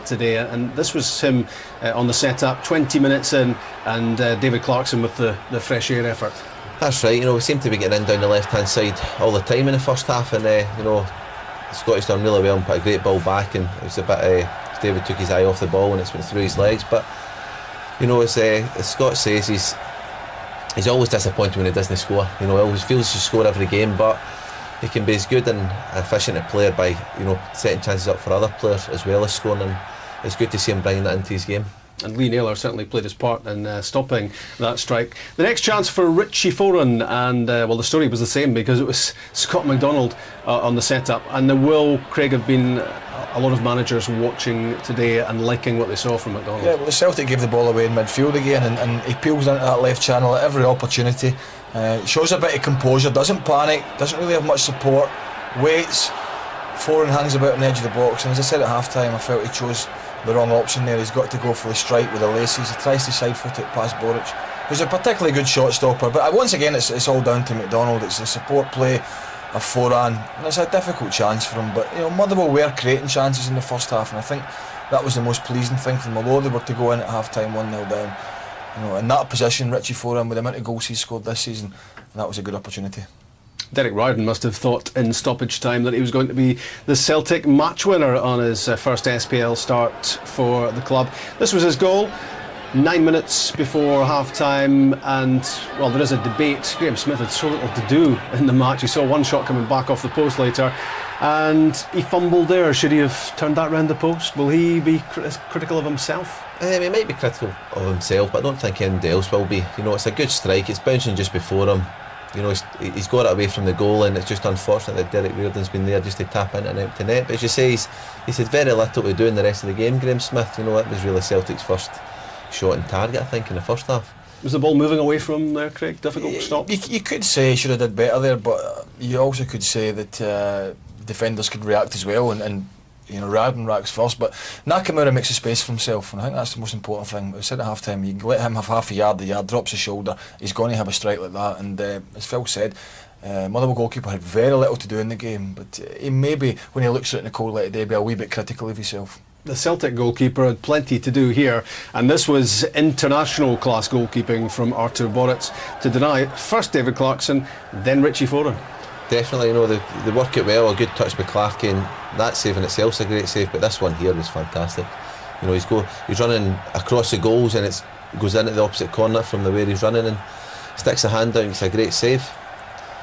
today, and this was him on the set-up, 20 minutes in, and David Clarkson with the fresh air effort. That's right, we seem to be getting in down the left-hand side all the time in the first half, and Scotty's done really well and put a great ball back, and it was a bit David took his eye off the ball and it's went through his legs, but as Scott says, he's always disappointed when he doesn't score. He always feels he should score every game, but he can be as good and efficient a player by setting chances up for other players as well as scoring, and it's good to see him bringing that into his game. And Lee Naylor certainly played his part in stopping that strike. The next chance for Richie Foran, and the story was the same because it was Scott McDonald on the set-up, and there will, Craig, have been a lot of managers watching today and liking what they saw from McDonald. Yeah, well, the Celtic gave the ball away in midfield again, and he peels into that left channel at every opportunity. Shows a bit of composure, doesn't panic, doesn't really have much support, waits. Foran hangs about on the edge of the box, and as I said at half time, I felt he chose the wrong option there. He's got to go for the strike with the laces. He tries to side foot it past Boric, who's a particularly good shot stopper, but once again it's all down to McDonald. It's the support play of Foran, and it's a difficult chance for him, but Motherwell were creating chances in the first half, and I think that was the most pleasing thing for them, although they were to go in at half time 1-0 down. In that position, Richie Foran, with the amount of goals he's scored this season, that was a good opportunity. Derek Riordan must have thought in stoppage time that he was going to be the Celtic match winner on his first SPL start for the club. This was his goal 9 minutes before half time, and there is a debate. Graham Smith had so little to do in the match. He saw one shot coming back off the post later and he fumbled there. Should he have turned that round the post? Will he be critical of himself? He might be critical of himself, but I don't think anybody else will be. It's a good strike, it's bouncing just before him. He's got it away from the goal, and it's just unfortunate that Derek Riordan's been there just to tap into an empty net. But as you say, he's had very little to do in the rest of the game, Graham Smith. That was really Celtic's first shot on target, I think, in the first half. Was the ball moving away from him there, Craig? Difficult to stop? You could say he should have did better there, but you also could say that defenders could react as well, and Riordan reacts first, but Nakamura makes a space for himself, and I think that's the most important thing. I said at half time, you can let him have half a yard, the yard drops his shoulder, he's going to have a strike like that, and as Phil said, Motherwell goalkeeper had very little to do in the game, but he maybe, when he looks at it in the cold light today, be a wee bit critical of himself. The Celtic goalkeeper had plenty to do here, and this was international class goalkeeping from Artur Boruc to deny first David Clarkson, then Richie Foran. Definitely, they work it well. A good touch by Clarkey, and that save in itself's a great save, but this one here was fantastic. He's running across the goals, and it goes into the opposite corner from the way he's running, and sticks a hand down. It's a great save.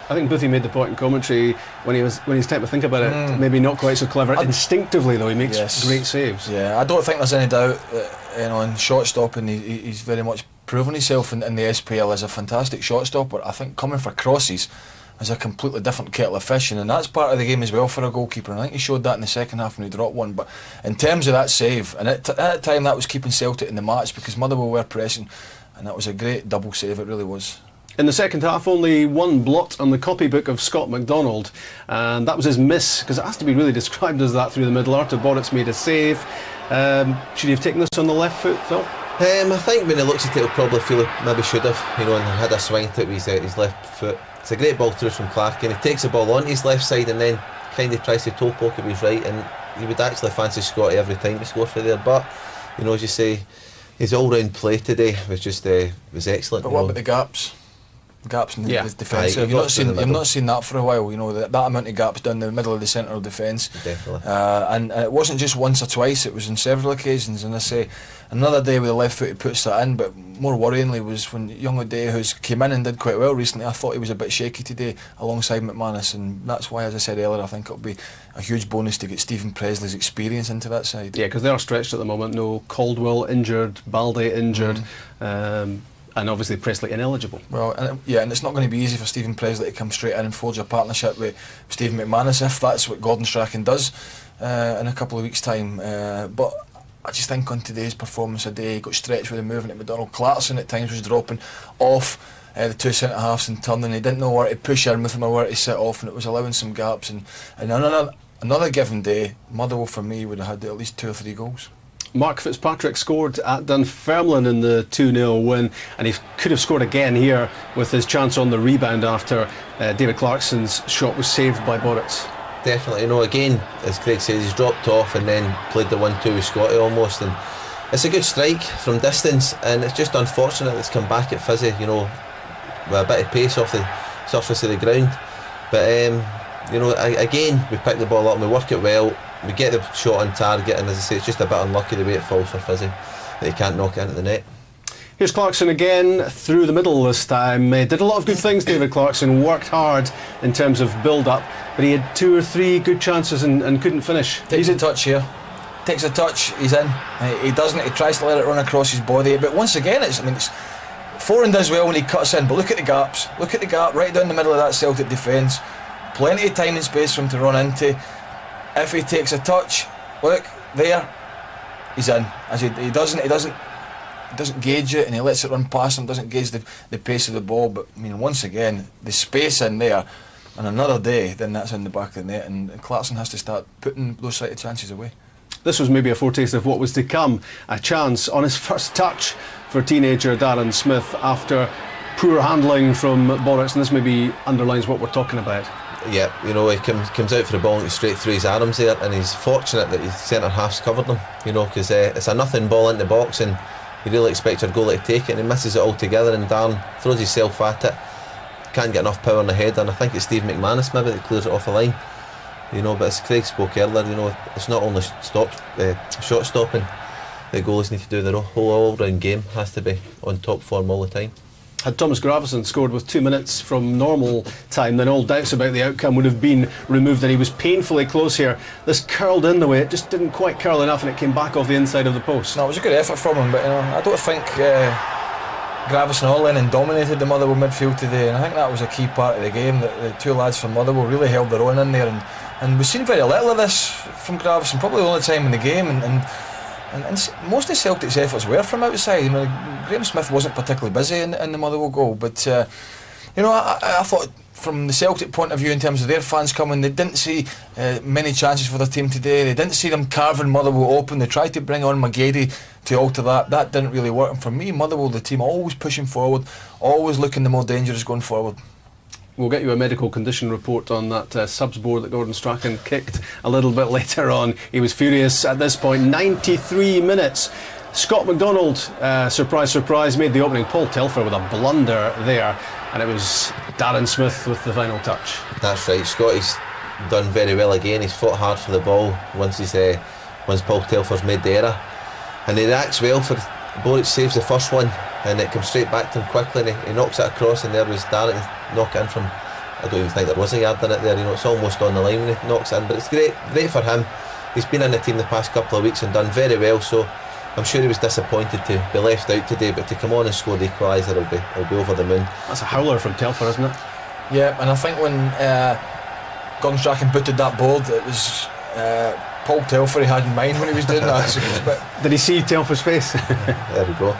I think Boothie made the point in commentary when he's time to think about it. Maybe not quite so clever. Instinctively, though, he makes great saves. Yeah, I don't think there's any doubt that in shot stopping he's very much proven himself in the SPL as a fantastic shot stopper. I think coming for crosses is a completely different kettle of fish, and that's part of the game as well for a goalkeeper, and I think he showed that in the second half when he dropped one. But in terms of that save, and at that time that was keeping Celtic in the match because Motherwell were pressing, and that was a great double save, it really was. In the second half, only one blot on the copybook of Scott McDonald, and that was his miss, because it has to be really described as that through the middle. Artur Boruc made a save. Should he have taken this on the left foot, Phil? I think when he looks at it, he'll probably feel he maybe should have, and had a swing at it with his left foot. It's a great ball through from Clark, and he takes the ball on his left side and then kind of tries to toe poke it with his right, and you would actually fancy Scotty every time to score for there. But as you say, his all-round play today was just was excellent. But what about the gaps? Gaps in the defence. You've not seen that for a while. That amount of gaps down the middle of the centre of defence. Definitely. And it wasn't just once or twice. It was on several occasions. And I say, another day with the left foot he puts that in. But more worryingly was when young O'Day, who's came in and did quite well recently, I thought he was a bit shaky today alongside McManus, and that's why, as I said earlier, I think it'll be a huge bonus to get Stephen Presley's experience into that side. Yeah, because they are stretched at the moment. No, Caldwell injured, Balde injured. And obviously Presley ineligible. Well, and it's not going to be easy for Stephen Presley to come straight in and forge a partnership with Stephen McManus if that's what Gordon Strachan does in a couple of weeks' time. But I just think on today's performance he got stretched with the movement at McDonald. Clarkson at times was dropping off the two centre halves and turning. He didn't know where to push in with him or where to sit off, and it was allowing some gaps. And another given day, Motherwell for me would have had at least 2 or 3 goals. Mark Fitzpatrick scored at Dunfermline in the 2-0 win, and he could have scored again here with his chance on the rebound after David Clarkson's shot was saved by Boruc. Definitely, again, as Craig says, he's dropped off and then played the 1-2 with Scotty almost, and it's a good strike from distance, and it's just unfortunate it's come back at Fizzy, with a bit of pace off the surface of the ground. But again, we pick the ball up and we work it well. We get the shot on target, and as I say, it's just a bit unlucky the way it falls for Fizzy, that he can't knock it into the net. Here's Clarkson again, through the middle this time. Did a lot of good things, David Clarkson, worked hard in terms of build-up, but he had 2 or 3 good chances and couldn't finish. Takes a touch here. Takes a touch, he's in. He doesn't, he tries to let it run across his body, but once again, it's Foran does well when he cuts in, but look at the gaps. Look at the gap right down the middle of that Celtic defence. Plenty of time and space for him to run into. If he takes a touch, look there, he's in. As he doesn't gauge it, and he lets it run past him. Doesn't gauge the pace of the ball. But once again, the space in there, and another day, then that's in the back of the net, and Clarkson has to start putting those sort of chances away. This was maybe a foretaste of what was to come. A chance on his first touch for teenager Darren Smith after poor handling from Boruc, and this maybe underlines what we're talking about. Yeah, he comes out for the ball and he's straight through his arms there, and he's fortunate that his centre half's covered him, because it's a nothing ball into the box, and you really expect your goalie to take it, and he misses it altogether, and Darren throws himself at it, can't get enough power in the head, and I think it's Steve McManus maybe that clears it off the line. But as Craig spoke earlier, it's not only shot stopping that goalies need to do, their whole all-round game has to be on top form all the time. Had Thomas Gravison scored with 2 minutes from normal time, then all doubts about the outcome would have been removed, and he was painfully close here. This curled in the way, it just didn't quite curl enough, and it came back off the inside of the post. No, it was a good effort from him, but I don't think Gravison or Lennon dominated the Motherwell midfield today, and I think that was a key part of the game, that the 2 lads from Motherwell really held their own in there, and we've seen very little of this from Gravison, probably the only time in the game, and most of Celtic's efforts were from outside. Graham Smith wasn't particularly busy in the Motherwell goal, but I thought from the Celtic point of view, in terms of their fans coming, they didn't see many chances for their team today. They didn't see them carving Motherwell open. They tried to bring on McGady to alter that. That didn't really work. And for me, Motherwell, the team, always pushing forward, always looking the more dangerous going forward. We'll get you a medical condition report on that subs board that Gordon Strachan kicked a little bit later on. He was furious at this point. 93 minutes. Scott McDonald, surprise, surprise, made the opening. Paul Telfer with a blunder there, and it was Darren Smith with the final touch. That's right. Scotty's done very well again. He's fought hard for the ball once Paul Telfer's made the error, and he reacts well. For Boruc saves the first one, and it comes straight back to him quickly, and he knocks it across, and there was Darren to knock it in from, I don't even think there was a yard in it there, it's almost on the line when he knocks it in, but it's great for him. He's been in the team the past couple of weeks and done very well, so I'm sure he was disappointed to be left out today, but to come on and score the equaliser, he'll be over the moon. That's a howler from Telfer, isn't it? Yeah, and I think when Gordon Strachan booted that board, it was Paul Telfer he had in mind when he was doing that. Did he see Telfer's face? There we go.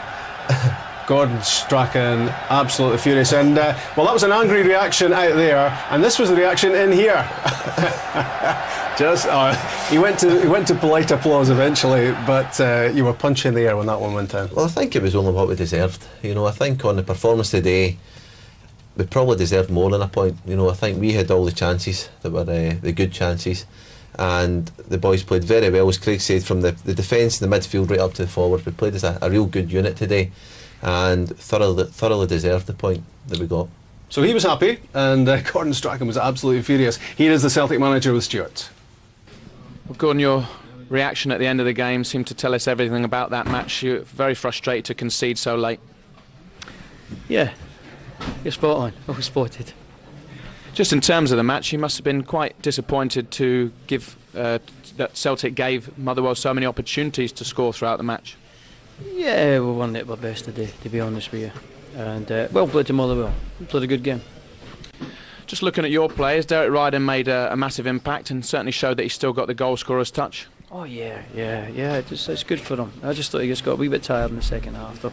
Gordon Strachan absolutely furious, and well, that was an angry reaction out there, and this was the reaction in here. Just he went to polite applause eventually, but you were punching the air when that one went in. Well, I think it was only what we deserved. You know, I think on the performance today, we probably deserved more than a point. You know, I think we had all the chances that were the good chances, and the boys played very well, as Craig said, from the defence and the midfield right up to the forward. We played as a real good unit today, and thoroughly deserved the point that we got. So he was happy, and Gordon Strachan was absolutely furious. Here is the Celtic manager with Stuart. Well, Gordon, your reaction at the end of the game seemed to tell us everything about that match. You were very frustrated to concede so late. Yeah, you're spot on. I was spotted. Just in terms of the match, you must have been quite disappointed to give that Celtic gave Motherwell so many opportunities to score throughout the match. Yeah, we won it our best today, to be honest with you. And well played to Motherwell. We played a good game. Just looking at your players, Derek Ryden made a massive impact and certainly showed that he's still got the goal scorer's touch. Oh yeah. It's good for him. I just thought he just got a wee bit tired in the second half, though.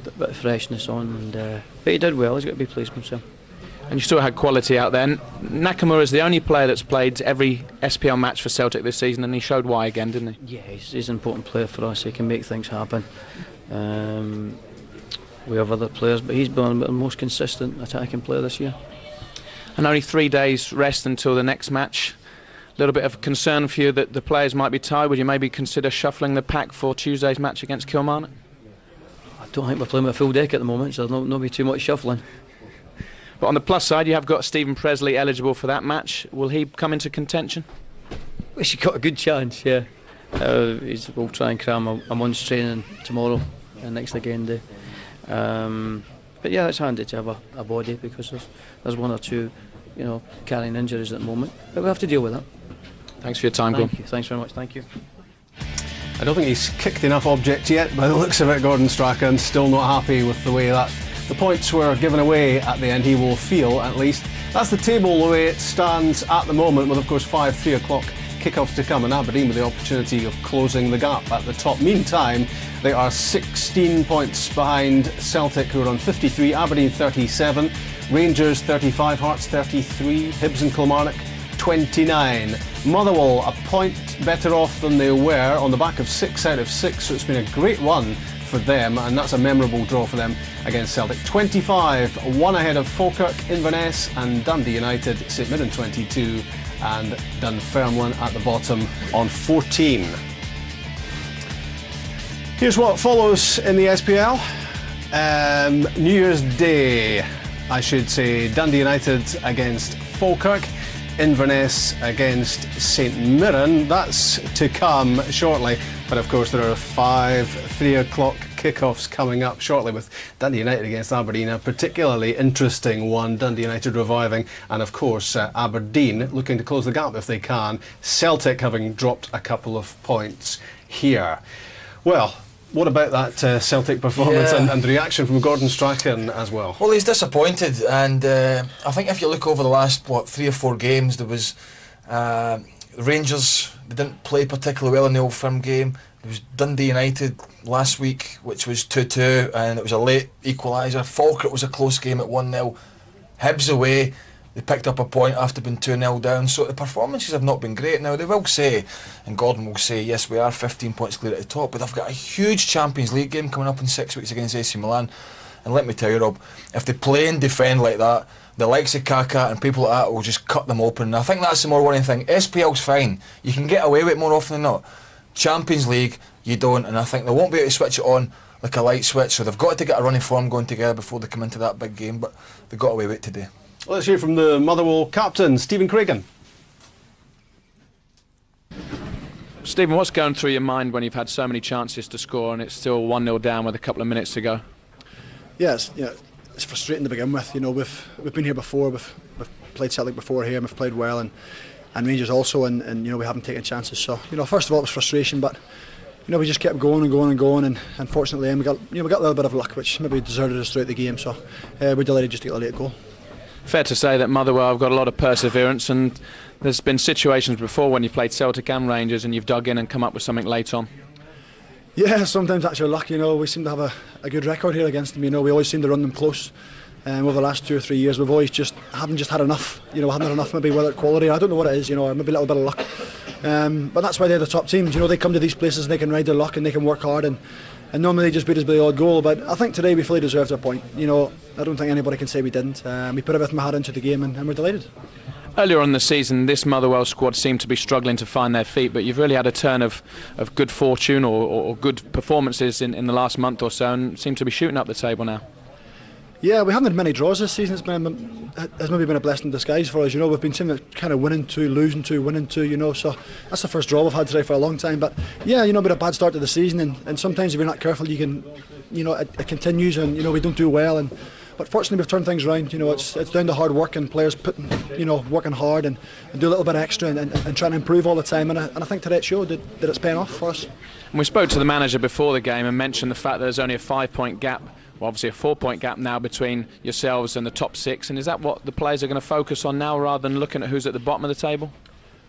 A bit of freshness on, and but he did well. He's got to be pleased with himself. And you still had quality out there. Nakamura is the only player that's played every SPL match for Celtic this season, and he showed why again, didn't he? Yeah, he's an important player for us. He can make things happen. We have other players, but he's been the most consistent attacking player this year. And only 3 days rest until the next match. A little bit of concern for you that the players might be tired. Would you maybe consider shuffling the pack for Tuesday's match against Kilmarnock? I don't think we're playing with a full deck at the moment, so there'll not be too much shuffling. But on the plus side, you have got Stephen Presley eligible for that match. Will he come into contention? Well, she's got a good chance, yeah. We'll try and cram a month's training tomorrow, next again day. But yeah, it's handy to have a body, because there's one or two, carrying injuries at the moment. But we have to deal with that. Thanks for your time, Gordon. Thanks very much. Thank you. I don't think he's kicked enough objects yet. By the looks of it, Gordon Strachan still not happy with the way that the points were given away at the end. He will feel, at least. That's the table the way it stands at the moment, with of course 3 o'clock kickoffs to come, and Aberdeen with the opportunity of closing the gap at the top. Meantime, they are 16 points behind Celtic, who are on 53, Aberdeen 37, Rangers 35, Hearts 33, Hibs and Kilmarnock 29. Motherwell a point better off than they were, on the back of 6 out of 6, so it's been a great run for them, and that's a memorable draw for them against Celtic. 25, one ahead of Falkirk, Inverness and Dundee United, St Mirren 22 and Dunfermline at the bottom on 14. Here's what follows in the SPL. New Year's Day, I should say, Dundee United against Falkirk, Inverness against St Mirren. That's to come shortly, but of course there are 3 o'clock kickoffs coming up shortly, with Dundee United against Aberdeen, a particularly interesting one. Dundee United reviving, and of course Aberdeen looking to close the gap if they can. Celtic having dropped a couple of points here. Well, what about that Celtic performance and the reaction from Gordon Strachan as well? Well, he's disappointed, and I think if you look over the last 3 or 4 games, there was Rangers, they didn't play particularly well in the Old Firm game. There was Dundee United last week, which was 2-2, and it was a late equaliser. Falkirk was a close game at 1-0. Hibs away, they picked up a point after being 2-0 down. So the performances have not been great. Now they will say, and Gordon will say, yes, we are 15 points clear at the top, but they've got a huge Champions League game coming up in 6 weeks against AC Milan. And let me tell you, Rob, if they play and defend like that, the likes of Kaka and people like that will just cut them open. And I think that's the more worrying thing. SPL's fine, you can get away with it more often than not. Champions League, you don't, and I think they won't be able to switch it on like a light switch, so they've got to get a running form going together before they come into that big game, but they got away with it today. Let's hear from the Motherwell captain, Stephen Craigan. Stephen, what's going through your mind when you've had so many chances to score and it's still 1-0 down with a couple of minutes to go? Yeah, it's frustrating to begin with. We've been here before, we've played Celtic before here, and we've played well, and Rangers also, and we haven't taken chances. So first of all it was frustration, but we just kept going and going and going, and unfortunately we got a little bit of luck, which maybe deserted us throughout the game. So we're delighted just to get a late goal. Fair to say that Motherwell have got a lot of perseverance, and there's been situations before when you played Celtic and Rangers and you've dug in and come up with something late on. Yeah, sometimes that's your luck. We seem to have a good record here against them. You know, we always seem to run them close. Over the last 2 or 3 years, we've always haven't had enough. You know, haven't had enough maybe whether quality. I don't know what it is. You know, or maybe a little bit of luck. But that's why they're the top teams. You know, they come to these places and they can ride their luck and they can work hard and normally they just beat us by the odd goal. But I think today we fully deserved our point. You know, I don't think anybody can say we didn't. We put everything we had into the game and we're delighted. Earlier on in the season, this Motherwell squad seemed to be struggling to find their feet, but you've really had a turn of good fortune or good performances in the last month or so and seem to be shooting up the table now. Yeah, we haven't had many draws this season. It's maybe been a blessing in disguise for us. You know, we've been seeming to kind of winning 2, losing 2, winning 2. You know, so that's the first draw we've had today for a long time. But yeah, you know, been a bad start to the season, and sometimes if you're not careful, you can, you know, it continues, and you know we don't do well. But fortunately, we've turned things around. You know, it's down to hard work and players working hard and do a little bit extra and trying to improve all the time. And I think today it showed that it's paying off for us. And we spoke to the manager before the game and mentioned the fact that there's only a 5-point gap. Well, obviously a 4-point gap now between yourselves and the top 6, and is that what the players are going to focus on now rather than looking at who's at the bottom of the table?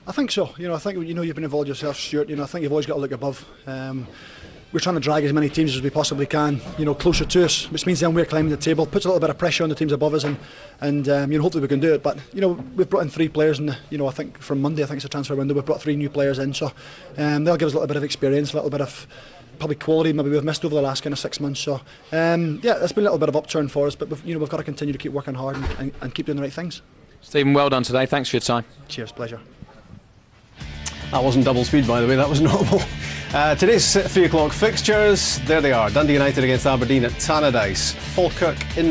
I think so. You know, I think you've been involved yourself, Stuart. You know, I think you've always got to look above. We're trying to drag as many teams as we possibly can, you know, closer to us, which means then we're climbing the table, puts a little bit of pressure on the teams above us, and you know, hopefully we can do it. But you know, we've brought in 3 players, and you know, I think from Monday, I think it's a transfer window. We've brought 3 new players in, so they'll give us a little bit of experience, a little bit of probably quality maybe we've missed over the last kind of 6 months. So yeah, it's been a little bit of upturn for us, but we've got to continue to keep working hard and keep doing the right things. Stephen, well done today. Thanks for your time. Cheers, pleasure. That wasn't double speed, by the way, that was normal. Today's 3 o'clock fixtures, there they are. Dundee United against Aberdeen at Tannadice. Falkirk in